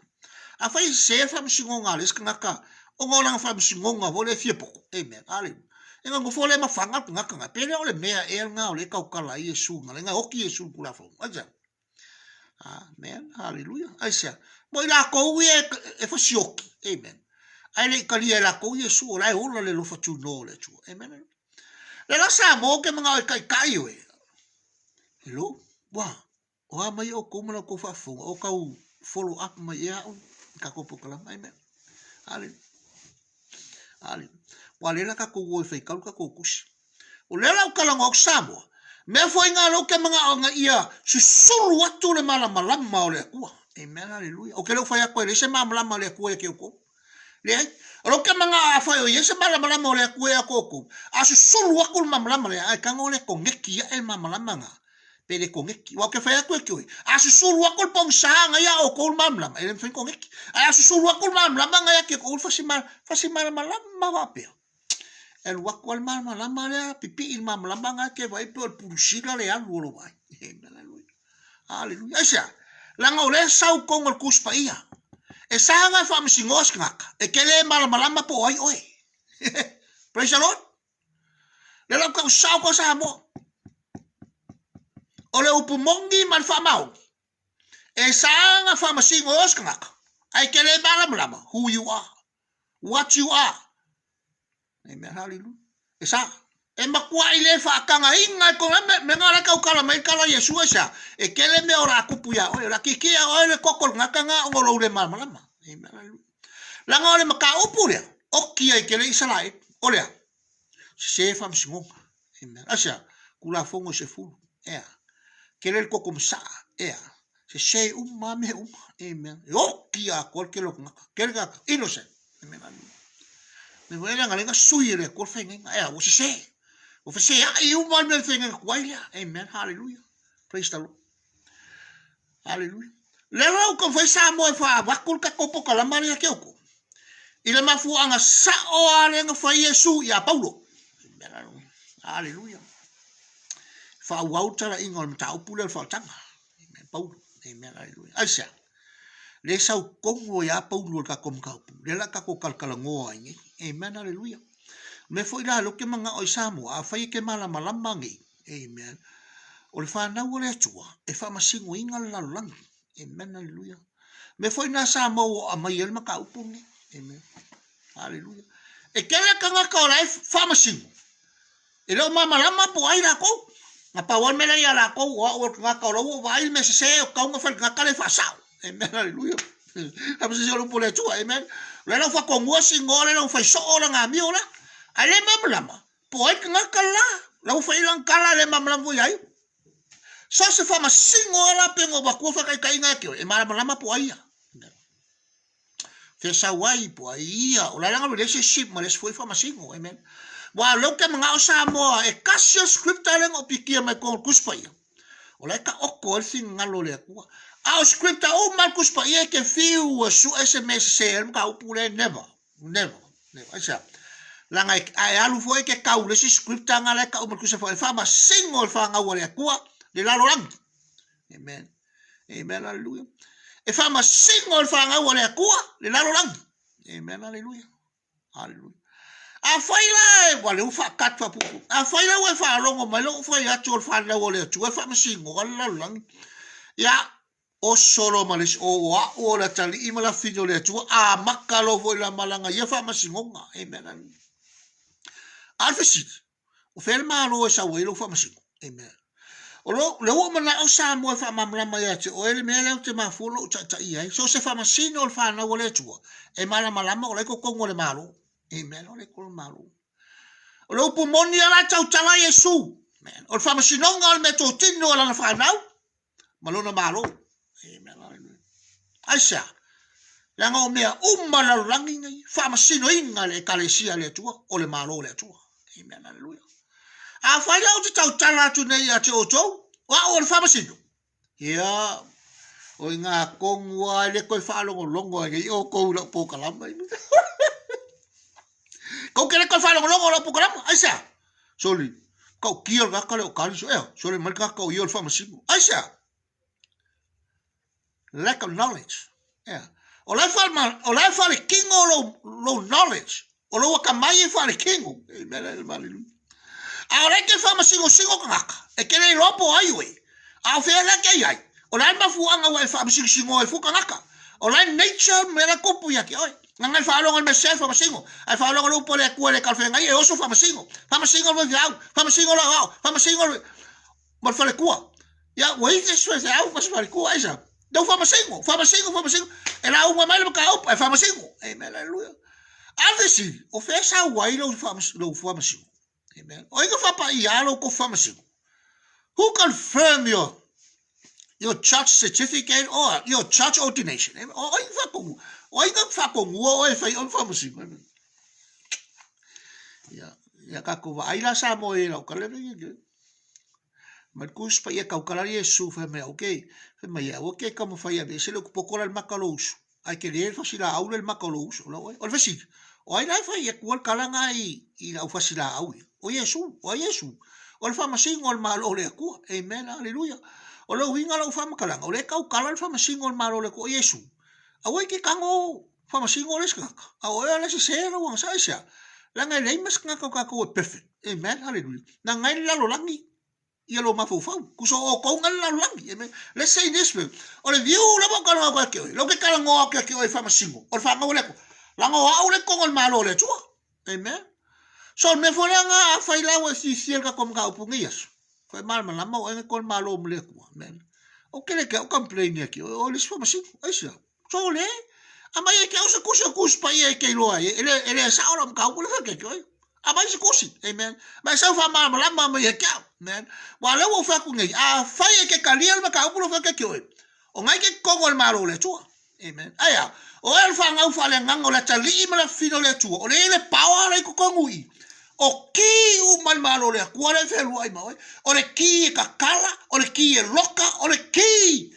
A fai se fa masingo nga le ska ka. O ngola fa masingo nga vole fie poko. Amen. Ale. Enga ngo fole ma fanga nga pele ole me e nga ole ka la Yesu nga le nga oki Yesu kula fa. Aja. Amen. Hallelujah. Aisa. Mo la ko e fa sioki. Amen. Ai le ka lia la ko Yesu ola e ola le lo fa tu no le tu. Amen. Le la sa mo ke mga kai we. Hello. Wa. O mai o ko mana ko fa fo o ka follow up mai ya o ka ko poka la mai me. Ale. Ale. Wa le la ka ko wo fe ka ko kusi. O le la ka la ngok samo. Me foi nga lo ke mga o nga ia susulu atu le mala malama o le ku. Amen. Hallelujah. O ke lo fa ya ko le se mala malama le ku e ke ko. Le ro ke mga fa yo yese mala malama le ku e ko ko. Asu sulu aku mala malama le ai ka ngole ko ngeki e mala malama nga. Pele ko ngeki wa ke fa ya ko ke. Asu sulu aku pong sanga ya o ko mala malama. Ele fa ko ngeki. Asu sulu aku mala malama nga ya ke ko fa si mala malama wa pe. El wakol mama lama le pipi il mama lama nga ke vai por purusira le alu lo vai. Hallelujah. Esa. Langa ole sau kong al kuspa ia. E sanga fa msingos ngaka. E kele mala lama po ai oi. Praise the Lord. Le la ka sau ko sa mo. Ole upumongi man fa mau. E sanga fa msingos ngaka. Ai kele mala lama who you are. What you are. Amen. Hallelujah. Esa. E makua ile fa kanga inga ko me ngala ka ukala mai kala Yesu esa. E kele me ora kupu ya. Ora kikia o le kokol ngaka nga ngolo le mala lama. Amen. Hallelujah. Langa ole maka upu le. Oki ai kele Israel. Ole. Se fa msingonga. Amen. Asa kula fongo se fulu. Ea. Kele ko komsa. Ea. Se umma me umma. Amen. Oki a kolkelo ngaka. Kele ka innocent. Amen. Hallelujah. Me voy a ganar suya le cor fengen o se ai u mal me fengen kwaila. Amen. Hallelujah. Praise the Lord. Hallelujah. Le ro ko foi sa mo fa bakul ka ko poka la maria ke ko ile mafu anga sa o ale nga fa Yesu ya Paulo. Amen. Hallelujah. Fa wautara ingol ta upule fa tanga. Amen. Paulo. Amen. Hallelujah. Aisha. Le sau kongo ya Paulo ka kom ka upu. Le la ka ko kalkala ngoa ngi. Amen. Hallelujah. Me foi la lo ke manga o Samu a fai ke mala malama ngi. Amen. O le fa na o le atua e fa masingo inga la lang. Amen. Hallelujah. Me foi na Samu a mai el maka upu ngi. Amen. Hallelujah. E kele ka nga ka o fa masingo. E lo mama lama po ai la ko. Nga pa wan me la ya la ko o nga ka o va il me se o ka nga fa nga ka le fa sao. Amen. Hallelujah. Apa se lo pole tu. Amen. Le no fa con wo singole no fa so ora nga mi ora. Ale mamlama. Poe nga kala. La fa ilang kala le mamlam vo yai. So se fa ma singola pe ngo ba ko fa kai nga ke. E mamlama po ai. Fe sa wai po ai. O la nga relationship ma les foi fa ma singo. Amen. Wa lo ke mga osa mo e kasio scripture leng opikia mai ko kuspa ia. O la ka okko sing ngalo le ku. Our scripture o Marcus pa ye ke fiu su SMS ser ka upule never asa langa ai alu foi ke ka ule scripture ngala ka Marcus fa ma single fa nga wale kwa de la lang. Amen. Amen. Hallelujah. E fa ma single fa nga wale kwa de la lang. Amen. Hallelujah. Hallelujah. A faila wale ufa kat fa pu a faila we fa longo mai lo fa ya chol fa la wale tu fa ma single la lang ya. O solo malis o wa o la tali imala finyo le tu a makalo vo la malanga ye fa masingonga. Amen. Alfesit o fel malo sa welo fa masingo. Amen. O lo le wo mana o sa mo fa mamla ya te o ele mele te ma fulo ta ia so se fa masino fa na wole tu e mala malama o le ko kongo le malo. Amen. O le ko malo o lo pu moni ala tau tala Yesu. Amen. O fa masinonga o me to tino ala na fa nau malona malo. Amen. Hallelujah. Aisa. Langa o mea umala langi ngai. Whamasino inga le kalesia le tua. O le malo le tua. Amen. Hallelujah. A whai au te tau tala atu nei a te o tau. Wa o le whamasino. Ia. O ngā kongua le koe whalongo longo ngai. O kou la pokalama. Kau kere koe whalongo longo la pokalama. Aisa. Soli. Kau kia le akale o kaliso. Soli malika o i o le whamasino. Aisa. Lack of knowledge. O lai whale kingo lo knowledge. O lo waka mai e whale kingo. Amen. Hallelujah. A o lai ke whamasingo singo kangaka. E kere lopo aiwe. A o whea lake ai. O lai mafuanga wa e whamasingo singo e fukangaka. O lai nature mera kupu yaki oi. Ngai whalonga me se whamasingo. Ai whalonga lupo le kua le kalwhenga i e oso whamasingo. Whamasingo lo viau. Whamasingo lo au. Whamasingo lo mal whale kua. Ya wei te swese au mas whale kua isa. Dau whamasingo. E la unga mai le maka au. E whamasingo. Amen. Hallelujah. Avesi. O whesa wai lo whamasingo. Amen. O inga whapa i alo ko whamasingo. Who confirm your church certificate or your church ordination? Amen. O inga whakongu o e whai o whamasingo. Amen. Ya kako wa aila sa mo e lau kalere i. Markus pa ia kau kalari Yesu fa me okay. Fa mai okay como fa ia se lo pokola el makalous. Ai que le fasila au el makalous. O le fasik. O ai lai fa ia kual kalanga i au fasila au. O Yesu. O le famasingo al malo le ku. Amen. Hallelujah. O lo winga lo fama kalanga. O le kau kala el famasingo al malo le ku Yesu. Au ai ke kango famasingo le skaka. Au ai le se ro wang sa sia. La ngai le mas ngaka ka ko perfect. Amen. Hallelujah. Na ngai la lo langi ia lo mafufau kuso o ko ngal la langi. Amen. Let's say this way. O le viu la boka no ka ke. Lo ke kala ngo ke ke o famasingo. O fa ngo le ko. La ngo au le ko ngol malo le tua. Amen. So me folanga a faila wa si ka kom ka upungias. Fa mal mal mo en ko malo mle ko. Amen. O ke le ke o complain ya ke o le famasingo. Aisa. So le ama ye ke o se kuso pa ye ke lo ai. Ele sa o ka ko le fa ke ke. Ama se kusi. Amen. Ma sa fa mal mal ma ye ke. Man, wala wo fa ku ngai a fa ye ke kaliel ma ka upulo fa ke koi o ngai ke kongo el malo le tua. Amen. Aya o el fa ngau fa le ngango la tali ma la fino le tua o le power le ku kongui o ki u mal malo le ku le fe lu ai ma o le ki ka kala o le ki e loka o le ki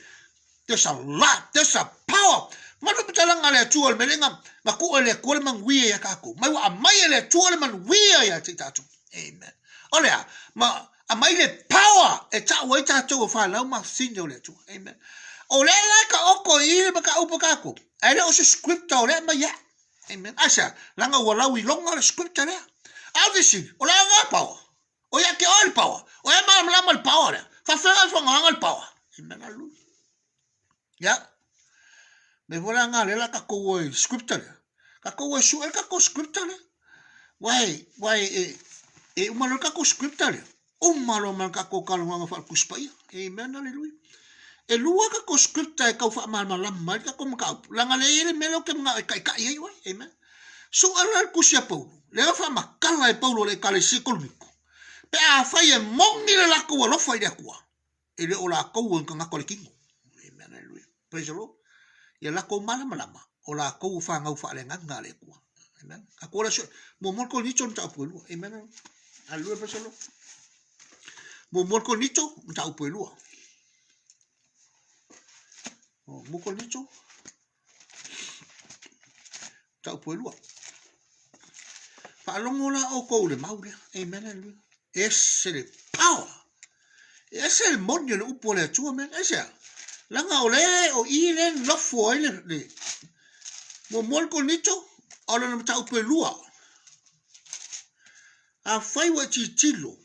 there's a lot, there's a power. Ma lo pitala ngale tua le melenga ma ku le ku le mangwi ya ka ku mai wa mai le tua le mangwi ya tatu. Amen. Olea ma a mai le power e ta o ta to fa la ma sinjo le tu. Amen. O le la ka o ko i ba ka upo ka ko. Ai le o se script o le ma ya. Amen. Asa la nga wala wi longa le script le. Obviously o la nga power. O ya ke all power. O ya ma la mal power. Fa nga el power. Amen. Alu. Ya. Me vola nga le la ka ko script le. Ka ko su el ka ko script le. Wai e umalo ka ko script le. Umalo man ka ko kalunga fa kuspai. Amen. Hallelujah. E lua ka ko scripta e kau fa mal mal ka ko maka. Langa le ele melo ke nga ka ye wa. Amen. So ala kusia Paulo. Le fa makala e Paulo le kale sikolmiko. Pe a fa ye mongi le la ko lo fa ile ko. Ele ola ko won ka ko le kingo. Amen. Hallelujah. Praise the Lord. Ye la ko malama. Ola ko fa ngau fa le nga le ko. Amen. Ako la mo mo ko ni chon ta pulo. Amen. Hallelujah. Praise the Lord. Moko nicho ta upelua. Moko nicho ta upelua. Pa longola o ko le maure. Amen. Ese le power. Ese el monio le upole tu men. Ese. Langa ole o ile no fo ile. Moko nicho ala no ta upelua. A fai wa chichilo.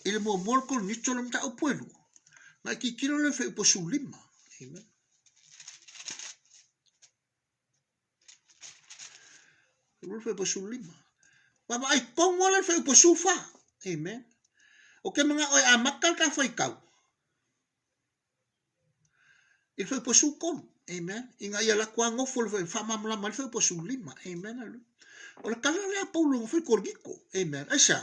Ele mo morko ni tolom ta pueblo. Na ki kilo le fe po sulima. Amen. Le fe po sulima. Baba ai kongo le fe po sufa. Amen. O ke mga oi amakal ka foi kau. Il fe po sukon. Amen. Inga ia la kwa ngofo le fa mamla mal fe po sulima. Amen. O le kala le Paulo fe korgiko. Amen. Aisha.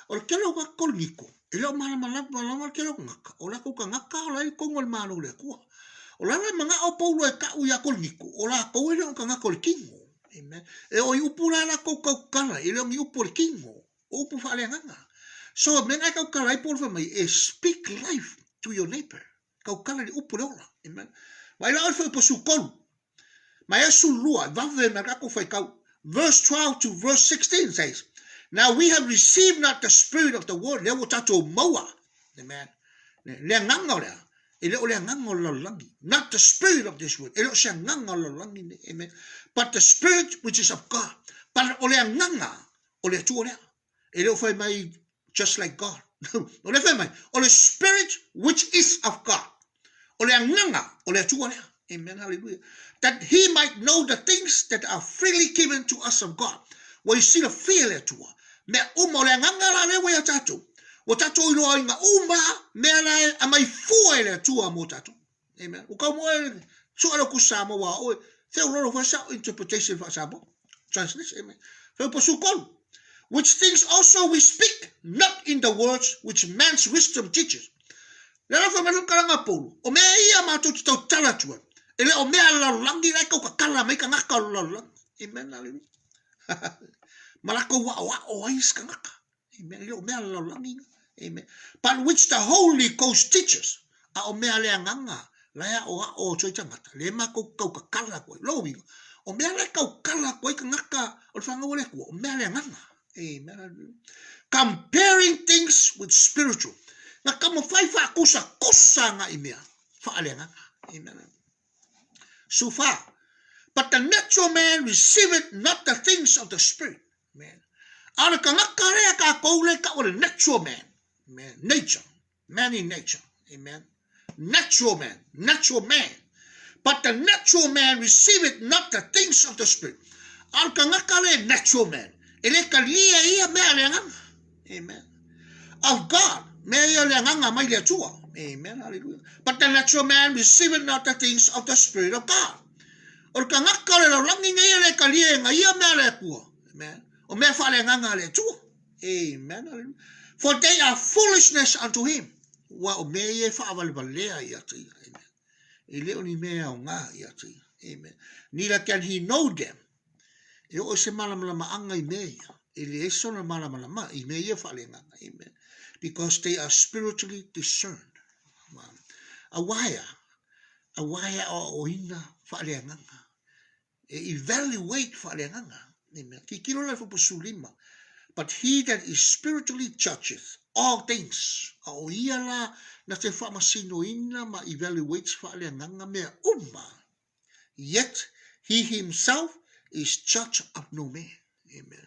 O le kala ka korgiko. Ele o mala ke lo ngaka. O la ko ngaka o la ko ngol malo le ko. O la mga o paulo e ka uia ko niko. O la ko ele o kanga ko kingo. Amen. E o i upu la la ko kala. Ele o mi upu kingo. O upu whaale nganga. So men ai kau kala i polfa mai e speak life to your neighbor. Kau kala ni upu leola. Amen. Mai la alfa po su kolu. Mai asu lua. Vave me kako fai kau. Verse 12 to verse 16 says, now we have received not the spirit of the world. Leo tato moa. Amen. Le nganga lea. Ele o le nganga lo langi. Not the spirit of this world. Ele o se nganga lo langi. Amen. But the spirit which is of God. But o le nganga. O le tu o lea. Ele o fai mai just like God. O le fai mai. O le spirit which is of God. O le nganga. O le tu o lea. Amen. Hallelujah. That he might know the things that are freely given to us of God. Wa you see the fear le tua. Me o le nganga la le wa ya tatu. O tato ilo ai nga uma mea lai a mai fua ele tua mo tato. Amen. O kau mo e so alo kusamo wa o theu loro fa sa interpretation fa sa mo. Translation. Amen. Feu po su kolu. Which things also we speak, not in the words which man's wisdom teaches. Lera fa manu kalanga polu. O mea ia ma tu tau tala tua. Ele o mea la langi lai kau ka kala mai ka ngaka la langi. Amen. Hallelujah. Malako wa o ais ka ngaka. Amen. Ele o mea la langi. Amen. But which the Holy Ghost teaches. A o mea lea nganga. Lea o choi tangata. Le ma kau ka kala koe. Lowi. O mea lea kau kala koe ka ngaka. O le whanga ole kua. O mea lea nganga. Amen. Comparing things with spiritual. Nga kamo whai wha kusa nga i mea. Wha lea nganga. Amen. So far. But the natural man receiveth not the things of the spirit. Amen. Ana ka ngaka rea ka koule ka o le natural man. Man, nature, man in nature, amen. Natural man. But the natural man receiveth not the things of the spirit. Al ka ngakale natural man. Ele ka lia ia mea leanganga, amen. Of God, mea ia leanganga mai le tua, amen, hallelujah. But the natural man receiveth not the things of the spirit of God. Or ka ngakale la langi ngai le ka lia ia mea le kua, amen. O mea fa leanganga le tua, amen, hallelujah. For they are foolishness unto him. Wa o mea fa avalvalea ia te. Amen. Ele o ni mea o ngā ia te. Amen. Neither can he know them. E o se malamalama anga I mea. Ele e sona malamalama I mea fa alenganga. Amen. Because they are spiritually discerned. A waya o ina fa alenganga. E evaluate fa alenganga. Amen. Ki kilo la fa pusulima. But he that is spiritually judgeth all things. O ia la na te whamasinoina ma evaluates whaaleanganga mea uma. Yet he himself is judge of no man. Amen.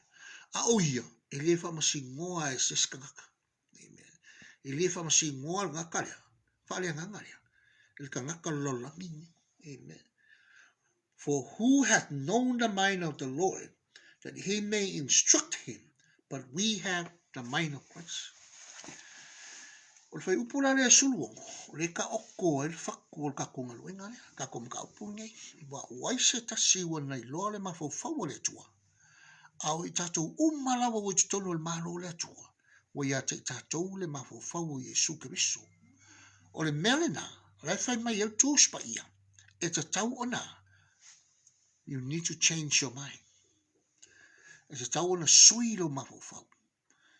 A o ia, e le whamasingoa e seskangaka. Amen. E le whamasingoa ngaka lea. Whaaleanganga lea. E ka ngaka lolangi. Amen. For who hath known the mind of the Lord, that he may instruct him? But we have the mind of Christ. O le whai upura lea suluongo, o le ka oko e le whako o le ka konga luenga lea, ka koma ka upu ngai, I wa waise ta siwa nei loa le mawhau le tua. Au I tatou umalawa o te tono le malo le tua, wa ia te tatou le mawhau o Yesu Kiristo. O le melena, lai whai mai el tūspa ia, e te tau ona, you need to change your mind. E te tau ona sui lo mawhau.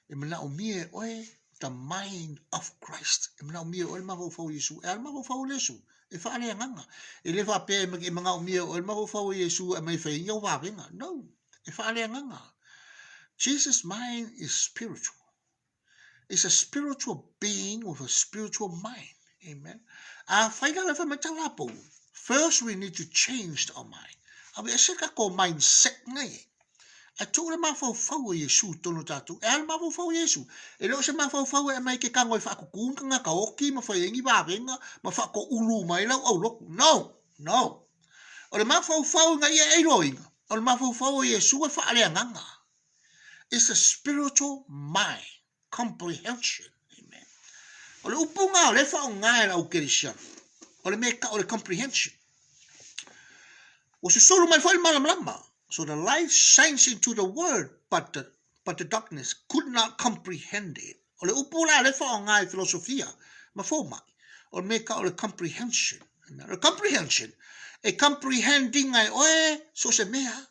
E mana o mie oe, the mind of Christ. E mana o mie oe mawhau Yesu. E al mawhau Yesu. E whaale anganga. E le whape e mga o mie oe mawhau Yesu e mai whainga o wawenga. No. E whaale anganga. Jesus' mind is spiritual. It's a spiritual being with a spiritual mind. Amen. A whainga le whamatalapo. First we need to change our mind. Awe e seka ko mindset ngai. A tō le mawhau Yesu tono tātou. E al mawhau Yesu. E leo se mawhau e mai ke kango I whakukūnkanga ka oki ma whaiengi wāwenga ma whako ulu mai lau au loku. No. No. O le mawhau nga ia eiroinga. O le mawhau Yesu e whaaleanganga. It's a spiritual mind. Comprehension. Amen. O le upunga o le whao ngai lau kerisiana. O le meka o le comprehension. O se solo mai whai malamlama. So the light shines into the word, but the darkness could not comprehend it. O le upula le whao ngai filosofia, ma fōmai. O le meka o le comprehension. A comprehension. A comprehending ai oe so se mea.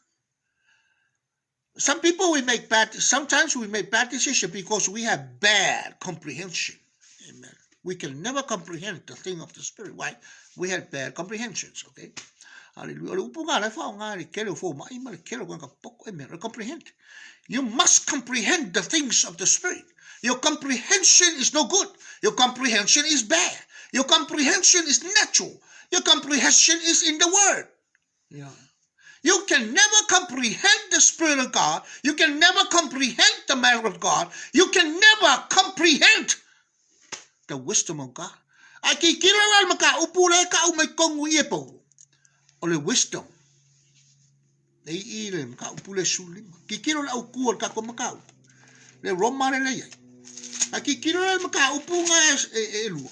Sometimes we make bad decisions because we have bad comprehension. Amen. We can never comprehend the thing of the Spirit. Why? We have bad comprehensions, okay? Hallelujah. Comprehend. You must comprehend the things of the Spirit. Your comprehension is no good. Your comprehension is bad. Your comprehension is natural. Your comprehension is in the Word. Yeah. You can never comprehend the Spirit of God. You can never comprehend the matter of God. You can never comprehend the wisdom of God. Aki kilala maka upule ka umay kongu iepo. Ole wisdom. Nei ile maka upule sulim. Ki kilala ukuol ka komakau. Le romane le yai. Aki kilala maka upunga elu.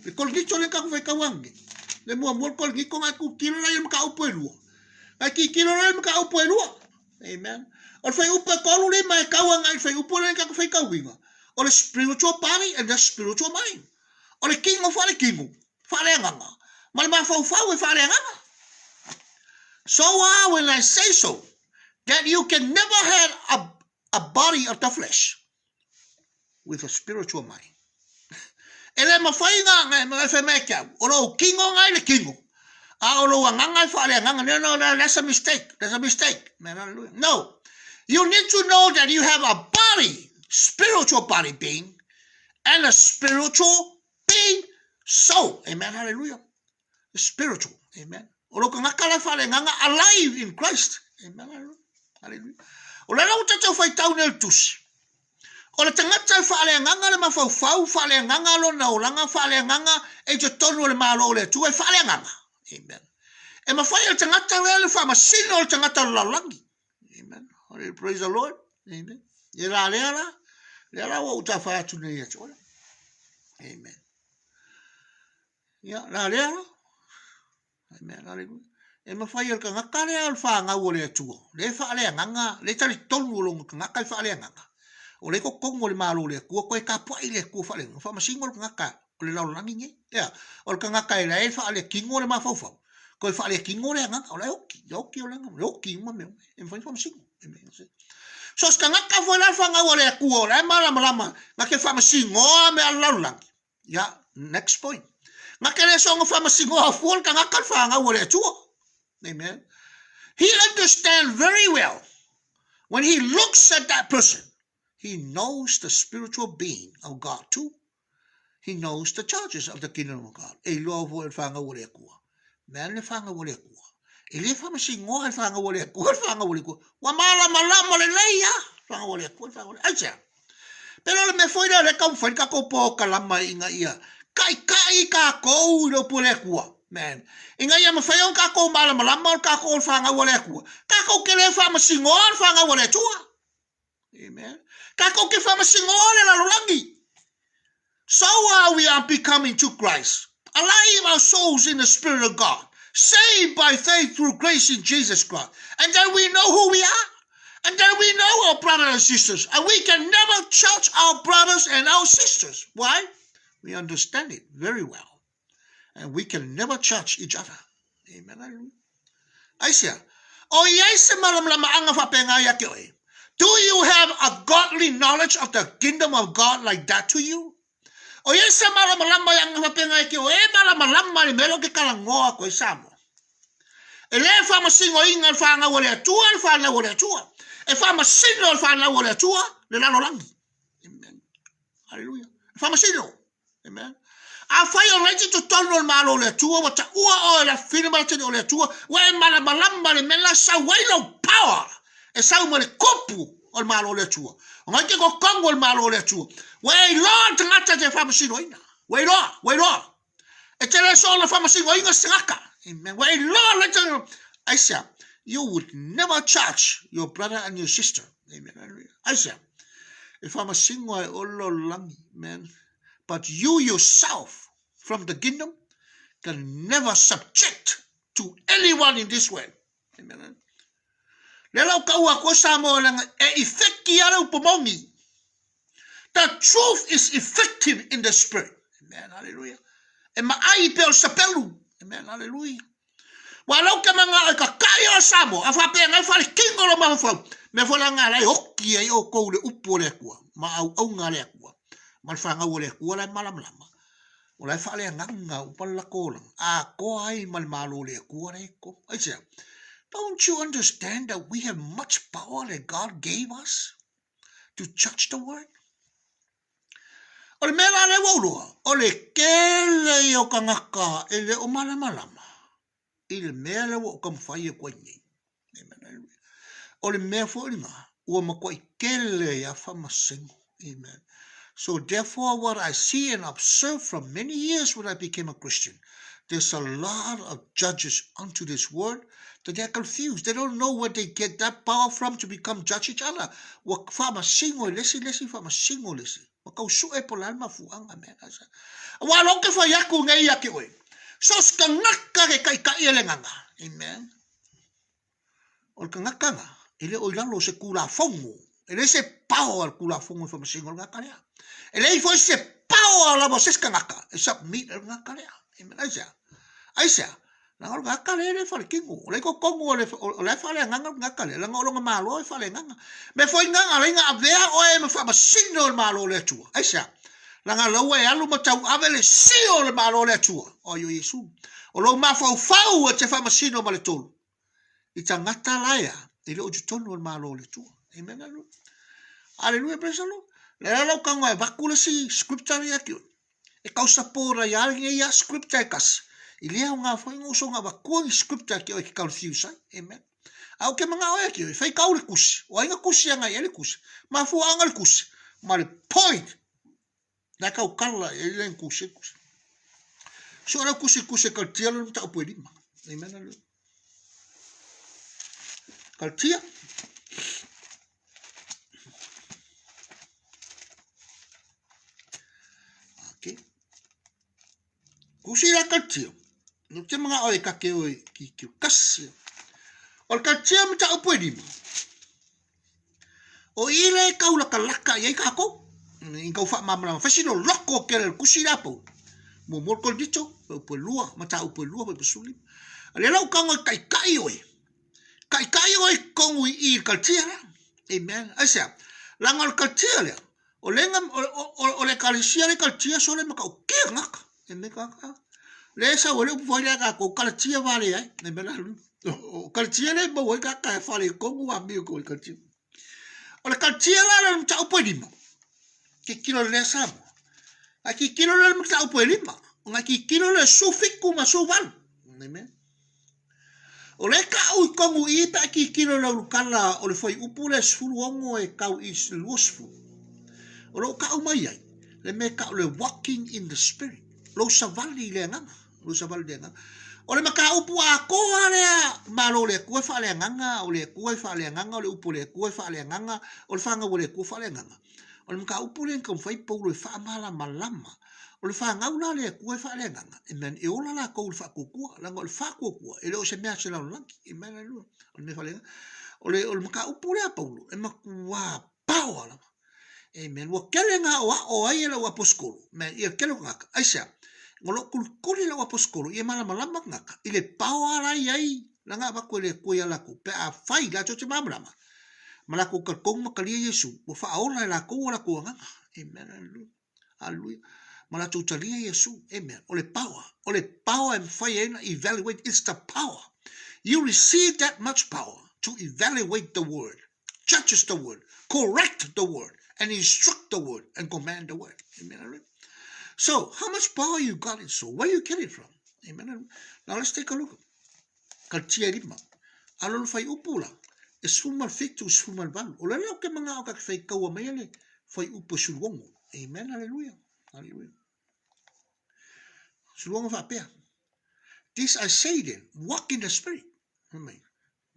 Le kol gicho le ka kufay kawangi. Le mua mua kol giko nga ku kilala maka upu elu. Aki kilala maka upu elu. Amen. Or fay upa kolu le mai kawanga fay upu le ka kufay kawinga. Or the spiritual body and the spiritual mind. Or the king of the king. Falenganga. Malma fau fau falenganga. So when I say so, that you can never have a body of the flesh with a spiritual mind. Ele mafainga ngai femeka. Olo kingo ngai le kingo. Olo nganga falenganga. No, that's a mistake. That's a mistake. No. You need to know that you have a body, spiritual body being, and a spiritual being soul. Amen. Hallelujah. Spiritual. Amen. Alive in Christ. Amen. Hallelujah. Ola la utata fai tau nel tusi. Ola tangata faleanganga le mafau faleanganga lo na olanga faleanganga e te tonu le malo le tu e faleanganga. Amen. E mafai le tangata le fa masino le tangata lalangi. Amen. Hallelujah. Praise the Lord. Amen. Ira lera wa utafa atu ne yetu. Amen. Ya lera. Amen. Hallelujah. E mafai ka ngakale al fa nga wole tu. Le fa le nganga le tali tolu lo ngaka fa le nganga. O le ko kongo le malo le ku ko ka po ile ku fa le fa masingo ngaka o le lalangi nge. Ya. O ka ngaka le fa le kingo le mafau. Ko fa le kingo le nganga o le oki o le nganga. Oki mo me. E fa masingo. Amen. So ska ngaka fo la fa nga wole ku o le malama ngake fa masingo me al lalangi. Ya, next point. Ngakele songo fa masingo afol ka ngakal fa nga wole tu. Amen. He understands very well when he looks at that person. He knows the spiritual being of God too. He knows the charges of the kingdom of God. E lo fo fa nga wole ku. Man le fa nga wole ku. Ele fa masingo fa nga wole ku, fa nga wole ku. Wa malama le leia fa nga wole ku, fa nga wole. Acha. Pero me foi le ka fa ka ko po kalama inga ia. Kai ka ko lo pole ku. Man. Inga ia me fai ka ko malama ka ko fa nga wole ku. Ka ko ke le fa masingo fa nga wole tu. Amen. Ka ko ke fa masingo le la lulangi. So we are becoming to Christ. Alive our souls in the Spirit of God. Saved by faith through grace in Jesus Christ. And then we know who we are. And then we know our brothers and sisters. And we can never judge our brothers and our sisters. Why? We understand it very well. And we can never judge each other. Amen. I say, do you have a godly knowledge of the kingdom of God like that to you? O yes, malama yang mapenga ki o malama ni melo ke kalangoa ko isamo. Ele fa masingo inga fa nga wole tua fa na wole tua. E fa masino fa na wole tua le la lolangi. Amen. Hallelujah. Fa masino. Amen. A fa yo ready to turn on malo le tua wata ua o la firma te le tua wa malama ni mela sa wailo power. E sa mo le kopu o malo le tua. Ngake ko kongo o malo le tua. Wei lo tangata te fa masino ina. Wei lo. E te le so la fa masino ina singaka. Amen. Wei lo le te I say, you would never charge your brother and your sister. Amen. I say, if I'm a single, man, but you yourself from the kingdom can never subject to anyone in this way. Amen. The truth is effective in the spirit. Amen. Hallelujah. And my eye sapelu. Amen, hallelujah. Walau ke mga ka kaya samo, afa pe ngai fale kingo lo ma fa. Me fola ngala hokki ai o ko le upo le kwa. Ma au ngale kwa. Mal fa nga le kwa la malam lama. Ola fale nganga upala ko lang. A ko ai mal malo le kwa re ko. Ai sia. Don't you understand that we have much power that God gave us to judge the world? Ole mela le wolo. Ole kele o kangaka ele o malama. Ile mele wo kam faye ko ni. Amen. Ole me fo nga o makoi kele ya famasingo. Amen. So therefore what I see and observe from many years when I became a Christian, there's a lot of judges unto this world that they're confused. They don't know where they get that power from to become judge each other. Wa famasingo lesi famasingo lesi. Makau su e polan mafuanga me asa. Wa lo ke fa yaku ngai yake we. So skangaka ke kai kai elenganga. Amen. O kangaka nga ile o ilalo se kula fongo. Ele se power kula fongo fa masingo ngaka ya. Ele foi se power la boses kangaka. Esa meet ngaka ya. Amen. Aisa. Na ngaka le fa kingo. Le ko kongo le fa le ngaka le. La ngolo malo fa le nganga. Me foi nganga le nga avea o e me fa masingo malo le tu. Aisa. Langa lawa e alu matau avele sio le malo le tua. O yo Yesu. O lo mafau fau e te whamasino ma le tolu. I ta ngata laia. I le o jutonu le malo le tua. Amen. Aleluia, praise the Lord. Le lau kanga e wakula si scripture ya kion. E kausa pora ya alinga ya scripture e kasi. I lea o ngā whaingo so ngā wakua i scripture ki o e ki confuse ai. Amen. Au ke mga oe ki o e whai kau le kusi. O inga kusi anga i le kusi. Ma fua anga le kusi. Ma le point. Na kau kala e len kusi. So na kusi kaltia lo ta opwe lima. Amen. Kaltia. Okay. Kusi la kaltia. No te mga oe ka ke oe ki kasi. O kaltia mo ta opwe lima. O ile kau la kalaka ye ka ko. In kau fa mamla fasino loko ke le kusi la po. Mo morkol dicho, po lua, mata po lua po suli. Ale lau kanga kai oi. Kai oi kongu I kaltia la. Amen. Asa. Langal kaltia le. O lenga o le kalisia le kaltia so le maka o ke ngaka. Amen ka. Le sa o le po ya ka ko kaltia vale ai. Amen. O kaltia le bo ka ka fale kongu wa mi ko kaltia. O le kaltia la le mta po lima. Ke kilo le sa. Aki kilo le mta po lima. Nga ki kilo le sufiku ma suvan. Amen. O le ka u kongu I pa ki kilo le lukala o le foi upu le sfulu ongo e kau I luosfu. O lo ka u mai ai. Le me ka le walking in the spirit. Lo savali le nganga. Lo savali le nganga. O le maka upu a koa lea. Ma lo le kue fa le nganga. O le kue fa le nganga. O le upu le kue fa le nganga. O le fanga o le kue fa le nganga. O le maka upu le ngam fai pou le fa mala malama. O le wha ngauna le kua wha le nganga. Amen. E ola la kou le wha kukua. Langa o le wha kukua. E leo se mea se lau langi. Amen. O le me wha o le maka upu le a paulu. E makua pao ala. Amen. Wa kele ngā o ai e lau aposkolo. Men, ia kele ngaka. Aisea. Ngolo kuli lau aposkolo. Ia malama lama ngaka. I le pao ala ai. Langa wako le kua laku. Pe a whai la chote mamrama. Malako kalkong makalia Yesu. Wa wha aola la kou la kua nganga. Amen. Hallelujah. Malato talia Yesu. Amen. Ole power and fire evaluate. It's the power. You receive that much power to evaluate the word, judge the word, correct the word, and instruct the word and command the word. Amen. So, how much power you got in so? Where you get it from? Amen. Now let's take a look. Kaltia rima. Alon fai upula. Esfumal fictu esfumal balu. Ola lau ke mga o fai kaua maile fai upo sulwongo. Amen. Hallelujah. Hallelujah. This I say then, walk in the spirit. Amen.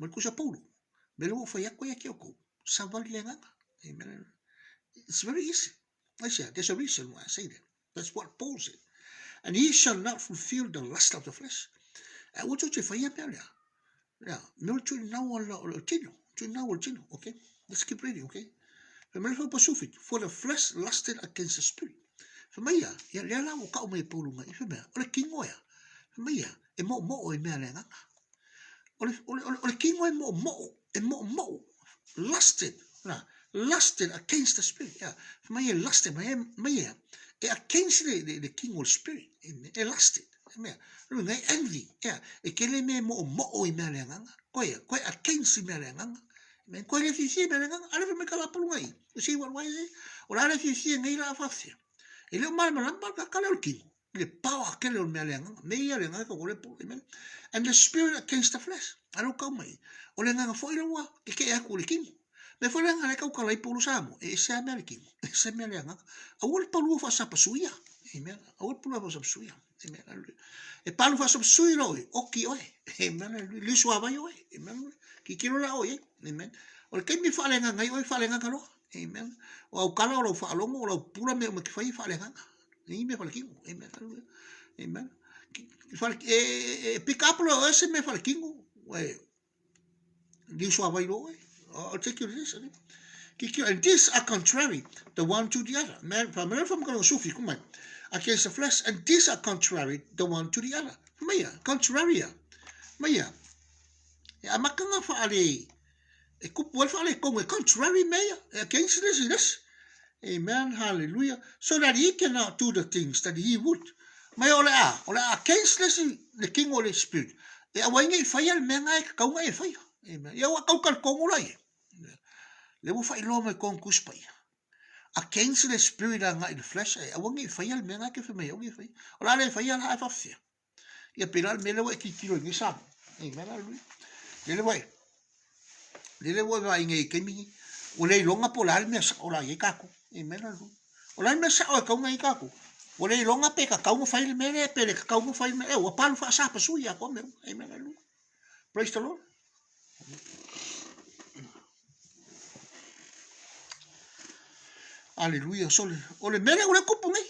Malkusa Paulo. Melo fa yako yakioko. Savali nganga. Amen. It's very easy. I say there's a reason why I say that. That's what Paul said. And he shall not fulfill the lust of the flesh. I want you to fire pelia. Yeah. No to now or chino. To now or chino. Okay. Let's keep reading. Okay. For the flesh lusted against the spirit. Famaya, ya le ala o ka o mai pulu mai. Famaya, o le kingoya. Maia, e mo e mea lenga. Ole kingo e mo, lusted, lusted against the spirit. Yeah. Maia lusted, maia, e against the king of spirit. E lusted. Mea, ngai envy. Yeah. E kele me mo e mea lenga. Koe against mea lenga. Men koe le fisi mea lenga. Ale me kala pulu ngai. You see what why is it? Ola le fisi ngai la fafia. E leo mara malamba ka kala o kingo. Le power kele o mea lenga. Mea lenga ka kole pulu. Amen. And the spirit against the flesh. Alo kau mai. O le nganga foi lewa. Ke aku le kingo. Me foi lenga le kau kalai pulu samo. E se mea le kingo. E se mea lenga. Awol palu fa sa pasuia. Amen. Awol palu fa sa pasuia. Amen. E palu fa sa pasuia oi. Oki oi. Amen. Li suava oi. Amen. Ki kilo la oi. Amen. O le kemi fa lenga ngai oi fa lenga kalo. Amen. O au kala o lo fa longo o lo pula me ki fai fa lenga. Ni me fa le kingo. Amen. Amen. Pick up lo ese me fa le kingo. Li suava oi. I'll take you to this. And these are contrary, the one to the other. Man, from Sufi, come on. Against the flesh, and these are contrary, the one to the other. Maya, contrary. Maya. Ya makanga faale. E kupu faale kong contrary maya against this. Amen. Hallelujah. So that he cannot do the things that he would. Maya ole against this the king of the spirit. E awangi fire menga ka ngai fire. Amen. Ya wa kau kal kongulai. Le mo fai lo mai kon kuspai. Against the spirit nga in the flesh. Awangi fire menga ke fe mai ongi fai. Ola le fire ha fa fia. Ya piral mele wa ki kilo ni sam. Amen. Hallelujah. Lele wo va inge kemi o le longa pola me sa ola ye kako e mena lu ola me sa o ka ngai kako o le longa pe ka mo fai me le pe le ka mo fai me o pa lu fa sa pa su ya ko me e mena lu praise the Lord. Aleluia sole o le mele o le kupu ngai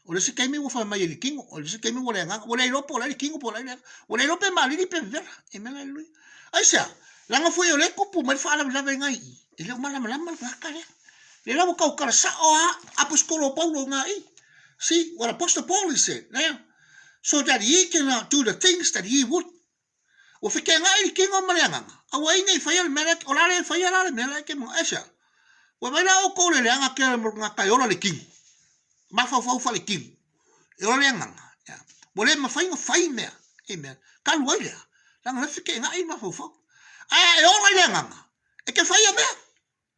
o le se kemi wo fa mai le kingo o le se kemi wo le nga o le ro pola le kingo pola le o le ro pe mali pe vera e mena lu aisa langa foi o le kupu mai fa la ngai e le mala ka kale le la ka ka sa o apostolo Paulo ngai see what apostle Paul said now so that he cannot do the things that he would o fe ke ngai ki ngo mala a wa ngai fa el mele o la le fa ya la mele ke mo esa o vai la o ko le nga ke nga ka yo le king ma fa le king e o le nga ya mo le ma fa me amen ka lo ile langa le fe ke ngai ma fa e ora le nga e ke fai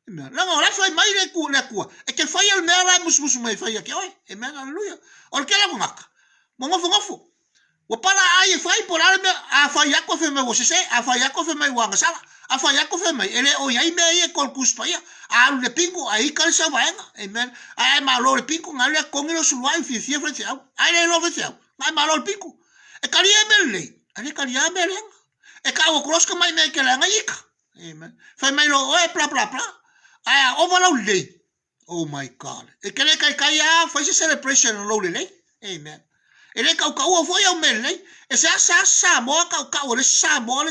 me la ora fai mai le ku e ke fai el mera mus mai fai ke oi e men haleluya o ke la ngaka mo ngofo o para ai fai por alme a fai ko fe me wo se a fai ko fe mai wa sala a fai ko fe mai ele o ai me e kol kuspa ya a le pingo ai kal sa va e men ai ma lo le pingo ngale ko ngelo su wa fi fi frente ai le lo fe ai ma lo le pingo e kali e mele ai kali e mele e ka o cross ko mai me ke la ngika amen fai mai lo e pla ai o va lo le oh my god e kele kai ya fai se celebration lo le amen ele ka o foi o mele e sa mo ka o le sa mo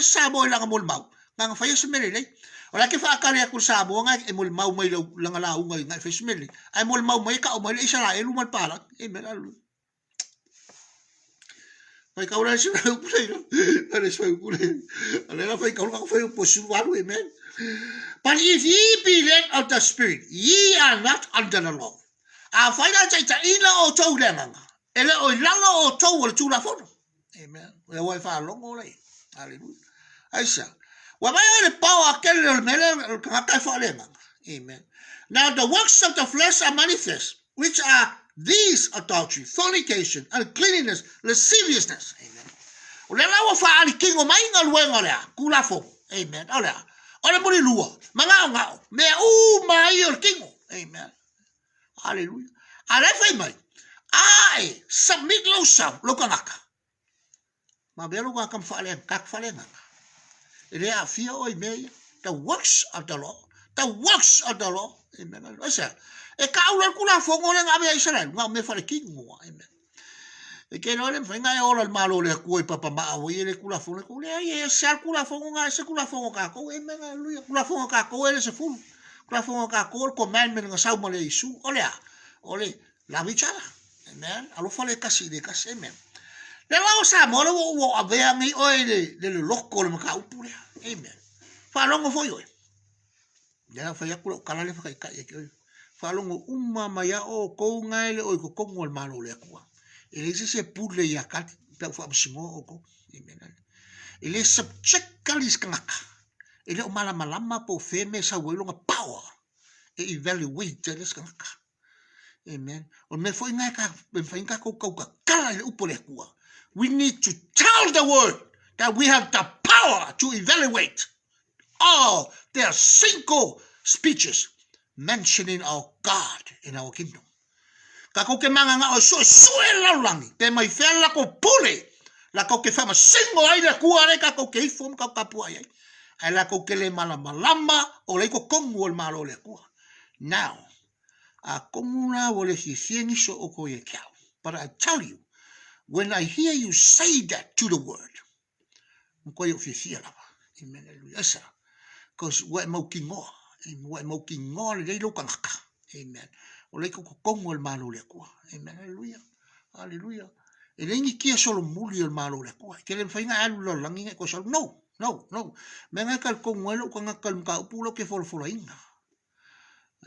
la mo mau nga fai se mele ora ke fa ka le ku sa mo nga e mo mau mai lo la u nga fai se mele ai mo mau mai ka o mai Israel lu mal para amen alu fai ka ora se ku le ale se ku le ale la fai ka o fai po su alu amen. But if ye be led of the Spirit, ye are not under the law. A whaina taita ina o tau lenanga. Ele o langa o tau o tūla whono. Amen. Ua wai wha longo lei. Hallelujah. Aisa. Wa mai o le pao a kele o mele o kakai wha lenanga. Amen. Now the works of the flesh are manifest, which are these: adultery, fornication, uncleanness, lasciviousness. Amen. O le lawa wha ali kingo mainga luenga lea. Kula whono. Amen. O lea. Ora muri lua, manga me mai o kingo. Amen. Hallelujah. Ale fai mai. Ai, submit lo sa, lo kanaka. Ma belo ka kam fale, kak fale nga. Ele a fia o me, the works of the law. The works of the law. Amen. Asa. E ka ula kula fongo le ngabe Israel, nga me fale kingo. Amen. E ke no le fenga e ola malo le ku papa ma o ye le kula fongo ku le ye sa kula fongo nga se kula fongo ka ko e men haleluya kula fongo ka ko ele se fu kula fongo ka ko commandment nga sa mo le isu ole la bichara amen alo fale kasi de kasi amen Le lao sa mo wo avea ngai oi le loko le maka upu le. Amen. Whalongo foi oi. Ya fa ya kulo kala le fa kai ke. Whalongo mai o ko ngai le oi ko kongo le malo le kua. Ele se pule ya kati pe fa msimo o ko. Amen. Ele subject kalis kangaka. Ele o malama po feme sa welo nga power. E evaluate le kangaka. Amen. O me foi ngai ka me foi ngai ko kala le upo le kua. We need to tell the world that we have the power to evaluate all their single speeches mentioning our God in our kingdom. Kako ke manga nga o so laulangi, te mai fela ko pule, la ko ke fama singo ai la kuare kako ke ifom ka kapua ai. Ai la ko ke le malama o le ko kongu o malo le kua. Now, a komuna o le hisiengi so o ko ye kiao. But I tell you, when I hear you say that to the word, mko yo fisia lava. Amen. Esa. Because what mo kingo, what mo kingo le lo kangaka. Amen. O le ko kongo el malo le kwa. Amen. Hallelujah. Hallelujah. E le ngi kia solo muli el malo le kwa. Ke le fainga alu lo langi ko solo no. Menga kal kongo lo kangaka mka upulo ke folfola inga.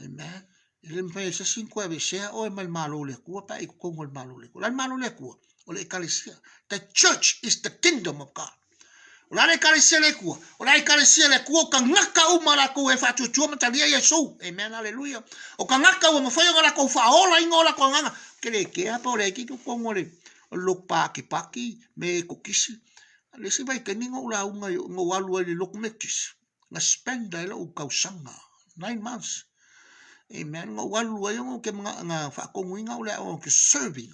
Amen. Le mfa se 5 ave o el malo le kwa pa ko kongo el malo le kwa. El malo le kwa. The church is the kingdom of God. Ola le kalesia le kua. Ola le kalesia le kua ka ngaka umala ko e fatu tua matalia Yesu. Amen. Hallelujah. O ka ngaka o mafai ngala ko fa ola ingola ko nganga. Kele ke apa ole ki ko ngole. Lok paki me ko kisi. Le si vai keninga ula unga ngo walu le lok mekis. Na spenda le u kausanga 9 months. Amen. Ngo walu yo ke nga fa ko nguinga ula o ke serving.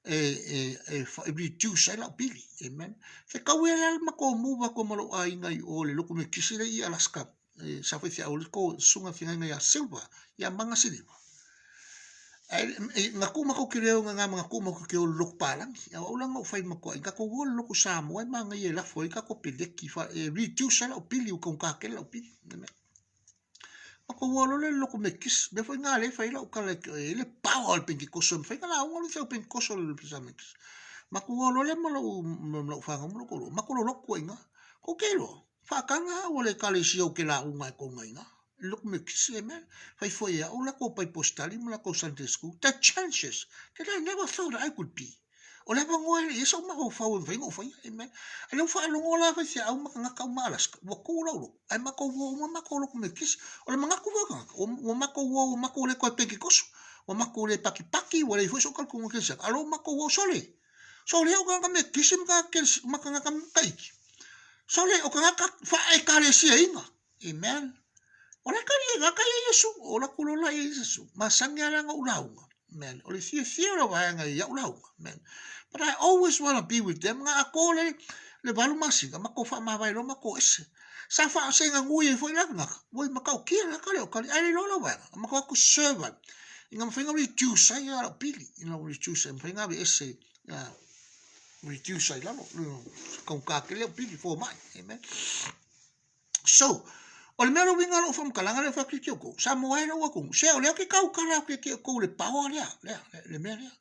Reduce la bili, amen. Se kawela mako muva ko malo ai ngai o le loko me kisire I Alaska. Sa fa fia o ko sunga finga ngai a silva, ya manga silva. Nga kuma ko kireo nga mga kuma ko kio lok palang, ya wala nga fai mako ai ka ko wol loko sa mo ai manga ye la foi ka ko pileki fa reduce la pili ko ka ke la pili. Ako walo le loko mekis, me foi ngale fai la ukala le power al pinki koso, fai kala ngalo fai pinki koso le pisamekis. Mako walo le malo fanga mo ko, mako lo loko inga. Ko kelo, fa kanga wale kale sio ke la unga ko inga. Loko mekis amen. Fai foi ya ola ko pai postali mo la ko Sunday school. The chances that I never thought I could be. O le bangoa le eso ma ko fa o fai amen. Ale fa lo ngola fa sia au ma ka malas. Wa ko lo. Ai ma ko wo ma ko lo me kis. O le manga ko wa o ma ko wo ma ko le ko pe ki koso. O ma ko le paki o le fo so kal ko ke sa. Alo ma ko wo sole. So le o ka me kis ma ka ma ka kai. So le o ka fa e ka le sia inga. Amen. O le ka le ga ka Yesu. O la ko lo la Yesu. Ma sanga la nga ulaunga. Man, o le fia lo wa nga ya ulaunga. Man. But I always want to be with them. Nga ako le balu masinga. Mako fa mawai lo mako ese. Sa fa se nga ngui fo ila nga. Woi makau kia la kale o kale. Ai lo wa. Mako ako servant. Inga mawhinga reduce. Ai ala pili. Ina reduce. Mawhinga vi ese. Reduce ai lalo. Kong kakele o pili for mai. Amen. So, o le mero winga lo fam kalanga le fa kikioko. Sa moai lo wakung. Se o leo ke kau kala kikioko le power lea. Le mea lea.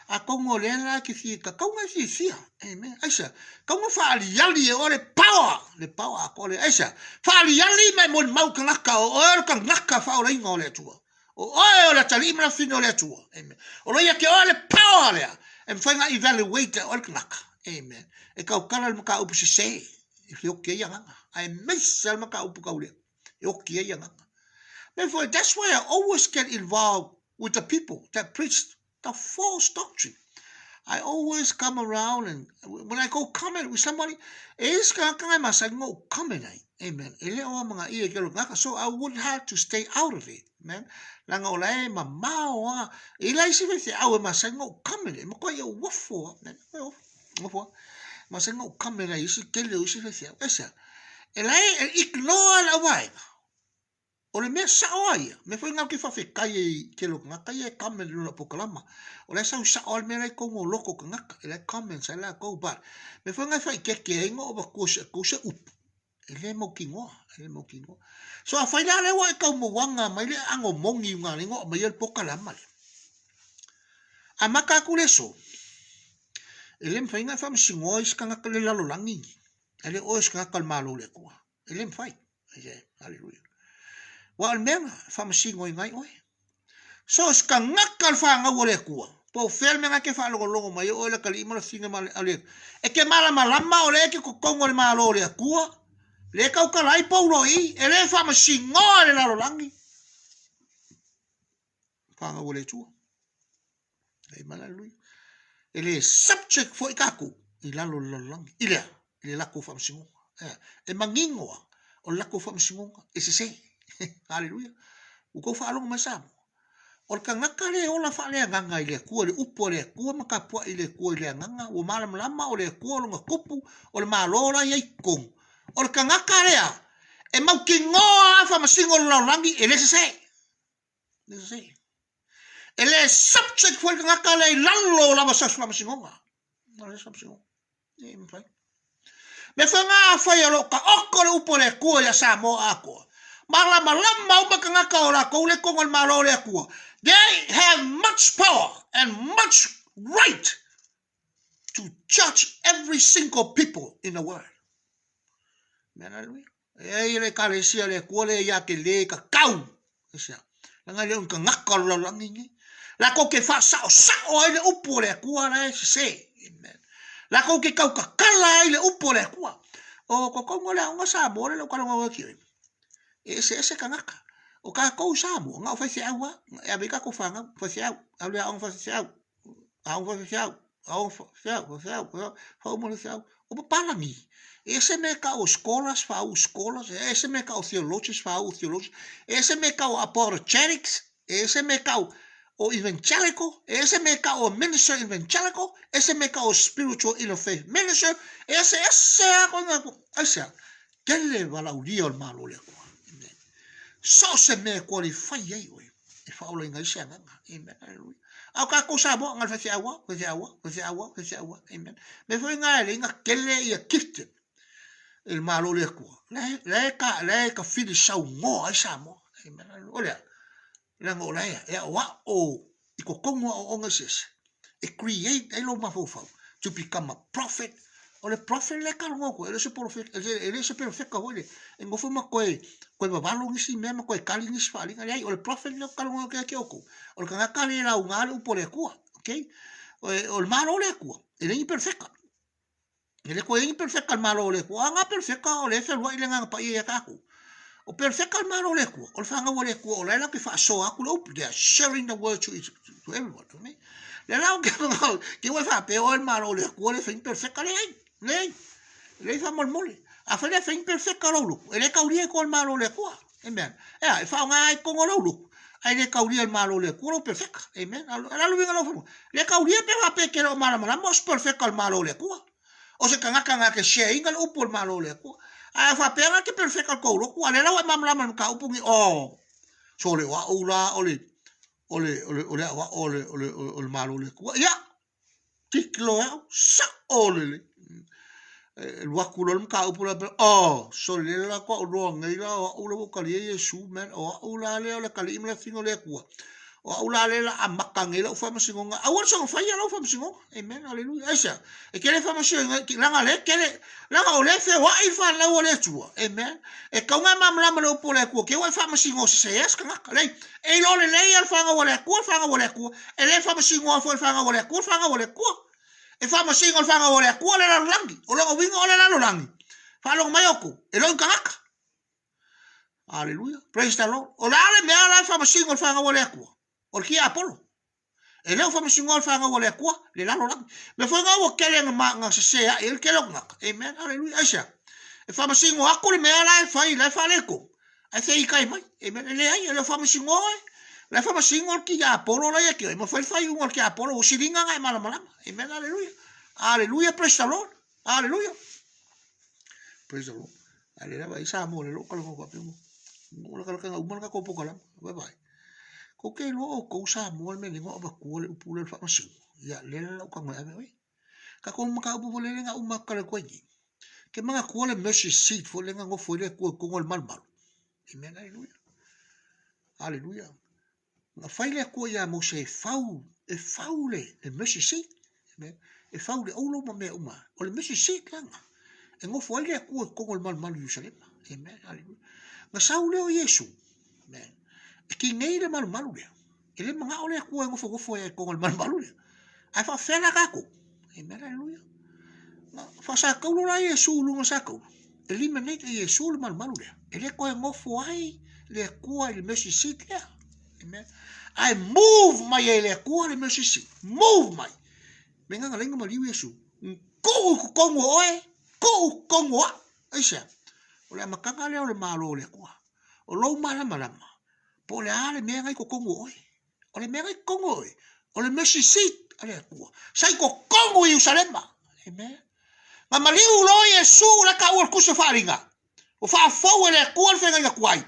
A kongo le la ki fi ka konga fi amen aisa konga fa ali yali o le power ko le aisa fa ali yali me mon mau ka ngaka o ka ngaka fa o le ngole tua o le tali ma fino le tua amen o le ke o le power le en fanga evaluate o le ngaka amen e ka kala le ka upu se if you okay yanga I miss el maka upu ka ule okay yanga therefore that's why I always get involved with the people that preach the false doctrine. I always come around and when I go comment with somebody, comment. Amen. So I would have to stay out of it. Man. Langa olay mamawa. Ilay si fesi awe masango comment. Mako yo wafo. Wafo. Masango comment ay isi kele isi fesi. Esa. Ilay ignore la wai. O le mea saoaia, me foi ngau ki whawhi kai ke lo ngaka, ia kamen luna pokalama. O le sau saoa le mea lai kongo loko ka ngaka, e le kamen sa la kou bat. Me foi ngai whai keke ingo o kose upu. E le mau ki ngoa, So a whai la le wa e kau mwanga, mai le ango mongi ngā ringo, mai el pokalama le. A maka kule so, Ele mfai nga fam singois kanga kale lalo langi. Ele ois kanga kal malo le kua. Ele mfai. Hallelujah. Wa al menga fam singoi ngai oi. So ska ngakal fa nga wole kua. Po fel menga ke fa longo mai o le kali mo singa mal ale. E ke mala malama o le ke ko kongo le malo le kua. Le kau kalai po roi, ele fam singoa le lalo langi. Fa nga wole tua. Hallelujah. Ele subject fo ikaku I lalo langi. Ile lako fam singoa. E mangingoa o lako fam singoa. E se. Hallelujah. Uko fa longo masamo. O ka ngaka le ola fa le nganga ile kua le upo le kua makapua ile kua ile nganga o malam lama o le kua longa kupu o le malora ia ikong o ka ngaka le e mau ki ngoa fa masingo la langi ele se ele subject for ka ngaka le lalo la masas la masingo nga le subject e mfai me fa nga fa ya lo ka okko le upo le kua ya sa mo ako malama lama o ka ngaka o la ko le kongol malo le kua. They have much power and much right to judge every single people in the world. Hallelujah. Ele kalesia le kuole ya ke le ka kau. Esa. Langa le un ka ngaka la langi. La ko ke fa sa o ele upo le kuala se. Amen. La ko ke kau ka kala ele upo le kua. O ko ko ngola nga sa mo le ka ngo ki. Ese ka ngaka. O ka ko sa mo nga fa se awa e be ka ko fa nga fa se awa ale ang fa se awa ang fa se awa ang fa se awa fa mo se awa o pa palangi ese me ka o escolas fa o escolas ese me ka o theologians fa o theologians ese me ka o apologetics ese me ka o evangelical ese me ka o minister evangelical ese me ka o spiritual inner faith minister ese ko nga ese kele wala ulia o malo le so se me qualify ai oi e fa ola ngai sanga amen hallelujah au ka ko sa mo ngal fa awa amen me foi ngai le nga kele ia gifted el malo le ko le ka fili sa ngo ai sa mo amen ola la ngo la ya wa o I ko kongo o nga ses e create ai lo mafo to become a prophet o le prophet le ka ngo ko ele se prophet ele se perfect ka hole e ngo fuma ko ba balo ngisi me ma ko kali ngisi fali ngai o le prophet le ka ngo ke oko o ka kali la unga le po le ko okay o le malo le ko ele ni perfect ele ko ni perfect al malo le ko nga perfect o le fe lo ile nga pa ia ka ko o perfect al malo le ko o fa nga le ko o la ke fa so aku lo they are sharing the word to everyone to me le la ke wa fa pe o el malo le ko le fa perfect le fa mol mole a fa le fa perfect lo ele ka uri ko el malo le ko amen fa nga ko lo ai le ka uri el malo le ko perfect amen ala lu vinga lo fa le ka uri pe va pe ke lo malo mo perfect al malo le ko o se kanga ke she ingal upol malo le ko a fa pe nga ke perfect al ko lo ko le la ma ma ka upungi o so le wa ula ole malo le ko ya tiklo ya sa ole el wakulo mka upula oh so le la ko ro ngai la o lo ka le yesu men o ula le o ka le imla fingo le ko o ula le la amakang le o fa masingo nga awor so fa ya lo fa masingo amen hallelujah aisha e kele fa masingo la ngale kele la o le fe wa I fa la o le tu amen e ka nga mam la mo po le ko ke wa fa masingo se es ka le e lo le al fa nga o le ko fa nga o le ko e le fa masingo fa nga o le ko fa nga o le ko e fa masingo fa nga o le ko le la langi o lo wingo o le la langi fa lo mayoko e lo kanaka hallelujah praise the lord o la le me ala fa masingo fa nga o le ko o ki apolo e le fa masingo fa nga o le ko le la langi me fa nga o kele nga se ya el kele nga amen hallelujah aisha e fa masingo ako le me ala fa I le fa le ko ai se I kai mai amen le ai le fa masingo la fa masingo ki apolo la ya ki mo fa un ki apolo o siringa nga mala amen hallelujah hallelujah praise the lord hallelujah praise the lord hallelujah vai sa mo le lo ka lo pa pe mo mo ka ka mo ka ko po kala bye bye ko ke lo ko sa mo me ngo ba ko le pu le fa masingo ya le la ka mo ave ka ko mo ka pu le nga uma ka le ko ni ke mga ko le mercy seat fo le nga ngo fo le ko ngol mal mal amen hallelujah hallelujah na fai le ko ya mo se fau e fau le mercy seat amen e fau le aulo ma me uma o le mesi sit langa e ngofo ai le kua kongo le malu Yerusalema amen haleluia nga sau leo Yesu amen e ki ngei le malu lea e le manga o le kua ngofo e kongo le malu lea ai fa fela kako amen haleluia fa sa kaulo la Yesu lunga sa kaulo e lima nei e Yesu le malu lea e le koe ngofo ai le kua le mesi sit lea amen I move mai e le kua le mesi sit move mai me nga lenga ma liu Yesu ko kongo oe ko kongo ai sia o le makanga le o le malo le kua o lo malama po le ale me ngai ko kongo oe o le me ngai kongo oe o le mesi sit ale kua sai ko kongo Yerusalema amen ma maliu lo Yesu la ka o kusa faringa o fa fo le kua fe nga kuai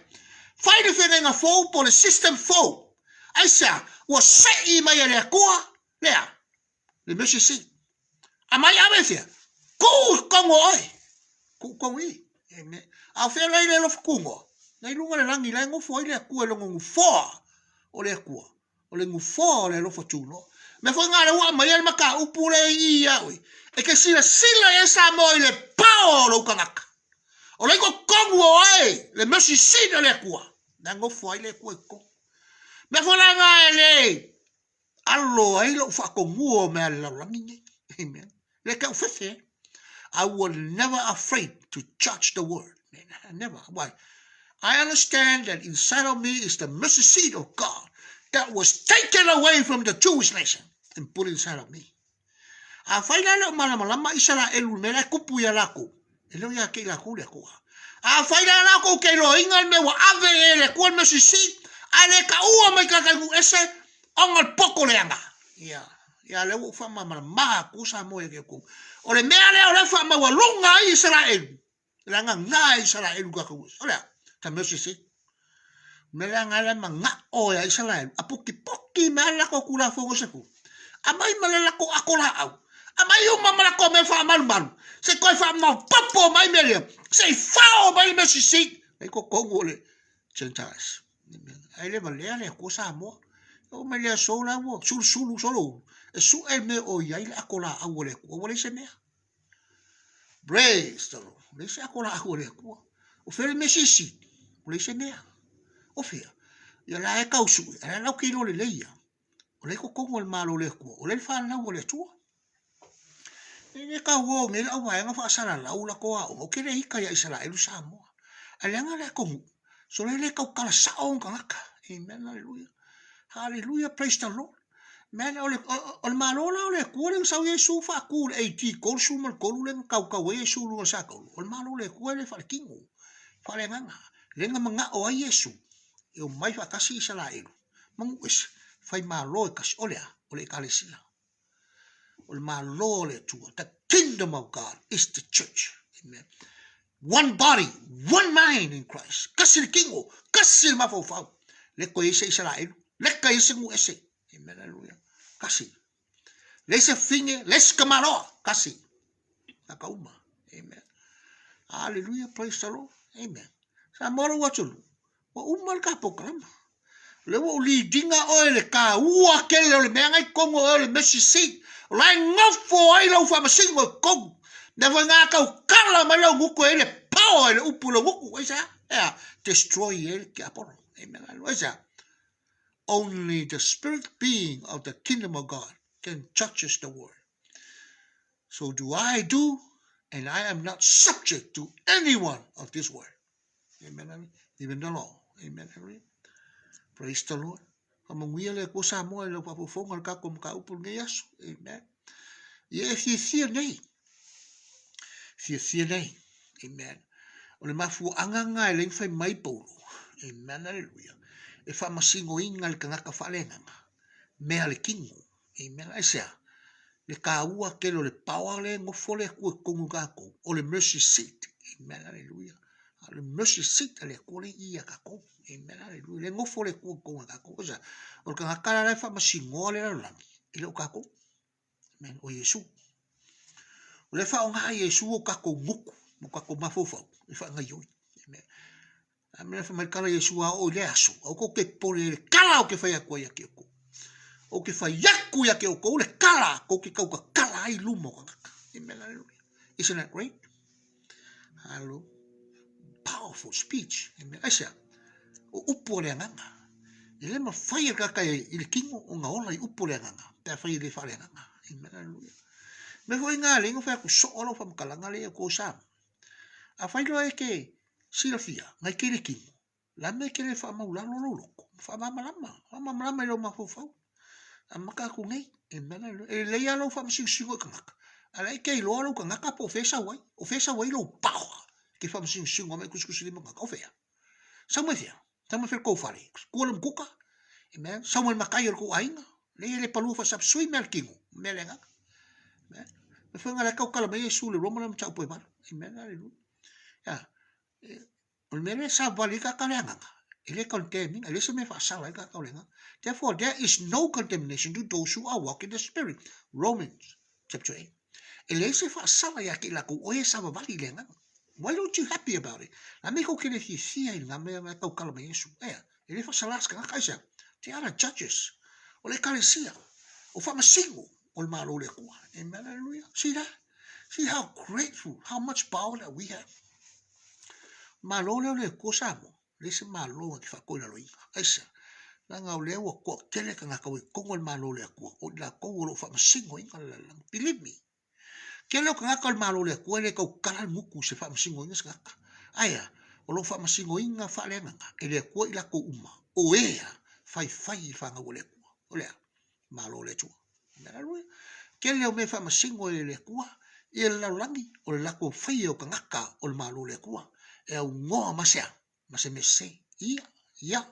fai le fe nga fo po le system fo ai sia o sei mai le kua lea le mesi sit amai ave fia ku kongo oi ku kongi eme a fe lai le lof kungo nei lunga le langi lai ngo foi le ku le ngo fo o le ku o le ngo fo le lof tuno me foi ngale wa mai le maka upule ia oi e ke sila e sa moi le pao lo kanaka o le kongo oi le mesi sit le ku na ngo foi le ku ko me foi la ngale allo ai lo fa kongo me la langi amen le ka fefe I was never afraid to judge the word. Never. Why? I understand that inside of me is the mercy seat of God that was taken away from the Jewish nation and put inside of me. A faila le malama Israel me la kupu ya lako. Elo ya ke la ku le ko. A faila lako ke lo ingal me wa ave le ku mercy seat. Ale ka ua mai ka ku ese ongal poko le anga. Ya le fa mama ku sa mo e ke ku. O le mea leo le wha maua lunga i Israel. Langa ngā Israel ka kau. Olea, ta mercy sit. Me langa le ma ngā oia Israel. A poki mea lako kula fongo seku. A mai male lako akola au. A mai uma malako me wha malu. Se koe wha mau papo mai melea. Se whao mai mercy sit. Ei ko kongo le Gentiles. Ai le malea le ko sa mo. O mai lea sola mo. Sulu solo. E su el me o yai le akola au le ko wale se mea. Praise the Lord. Le se akola au le ko. O fere me sisi. Wale se mea. O fea. Ya la e kausu. Ala lau ki lo le leia. O le ko kongo le malo le ko. O le whana o le tua. E ka wo me la wa nga fa sala lau la ko a o ke le hika ya isala elu sa mo. Ale nga le kongo. So le kau kala sa on kanaka. Amen. Hallelujah. Hallelujah. Praise the Lord. Man, o le malola o le kua le sau Yesu fa ku le eiti kol su mal kol le kau Yesu lu sa kol o le malo le kua le fa kingo fa le nganga le nga o Yesu e o mai fa kasi sala elu mangues fai malo kas o le kalesia o le malo le tu the kingdom of God is the church amen one body one mind in Christ kasi kingo kasi mafo fa le ko ese sala elu le ka ese mu ese amen hallelujah kasi lese finge les kamaro kasi nakauma amen hallelujah praise the Lord amen sa moro wachulu wa umal ka pokrama le wo li dinga o le ka ua ke le menga kongo o le mesi sit la ngofo ai lo fa masingo kong na nga ka kala ma lo nguko ele pao ele upulo nguko isa destroy ele ke aporo amen hallelujah. Only the spirit being of the kingdom of God can judge the world. So do, and I am not subject to anyone of this world. Amen. Even the law. Amen. Praise the Lord. Amanguia le ko sa mo le papu fonga ka kom ka upul nge Yesu. Amen. Ye fie nei. Fie nei. Amen. O le mafu anganga le fai mai polo. Amen. Hallelujah. E fa masingo inga le kanga ka falenga me ale kingo amen aisa le ka ua ke le power le ngofo le ku kongu ka ko o le mercy seat amen hallelujah le mercy seat le ko le ia ka ko amen hallelujah le ngofo le ku kongu ka ko sa o kanga ka le fa masingo le la ile ka ko amen o Yesu o le fa o nga Yesu o ka ko muku mo ka ko mafofo le fa nga yo amen Amena fa mai kala Yesu o le aso o ko ke pole le kala o ke fai ko ya ke ko o ke whaiaku ia ke o kou le kala, ko ke kau ka kala ai lumo ka ngaka. Amen, hallelujah. Isn't that great? Hallelujah. Powerful speech. Amen. Aisa, o upo le nganga. Ile ma whai ka kai i le kingo o ngā ola i upo le nganga. Pea whai le whale nganga. Amen, hallelujah. Me hoi ngā lengo whai aku so olo wha makalanga le ko sam. A whai loa e ke silafia, ngai ke le kingo. La me ke le wha maulalo loloko. Wha mamalama. Wha mamalama i lo mafufau. A maka ku ngai. Amen, hallelujah. E le ia lo wha masingo ka ngaka. Ala i kei loa lo ka ngaka po fesa wai. O fesa wai lo paua. Ke wha masingo mai kusikusi lima ngaka. O fea. Samuel fea. Samuel fea kou whare. Kualam kuka. Amen. Samuel makai o kou ainga. Le palua wha sap sui mea kingo. Mea le ngaka. Amen. Me whenga le kau kala mai e su le roma na mtau poe mara. Amen. Hallelujah. Ya. O le mele sa wali ka ka le ngaka. Ele condemning. Ele se me wha sala ka ka le ngaka. Therefore, there is no condemnation to those who are walking the Spirit. Romans chapter 8. Ele se wha sala ya ki la ko oe sa wali le ngaka. Why don't you happy about it? La me ko kele fia i ngā mea mea kau kala mai Yesu. Ea, ele wha salas ka ngaka isa. Te ara judges. O le kare sia. O wha masingo. O le malo le kua. Amen, hallelujah. See that? See how grateful, how much power that we have. Malo le kua samo. Le se malo ki wha koina lo inga. Aisa. La ngau leo o kua tele ka ngaka ui kongo le malo le kua. O la kongo lo wha masingo inga la lang. Believe me. Ke leo ka ngaka le malo le kua le kau kala muku se wha masingo inga se ngaka. Aia, o lo wha masingo inga wha le ngaka. E le kua ila ko uma. O ea, fai i whanga o le kua. O lea, malo le tua. Hallelujah. Ke leo me wha masingo e le kua. E le laulangi, o le lako whai o ka ngaka o le malo le kua. E au ngoa masea. Mase me se. Ia.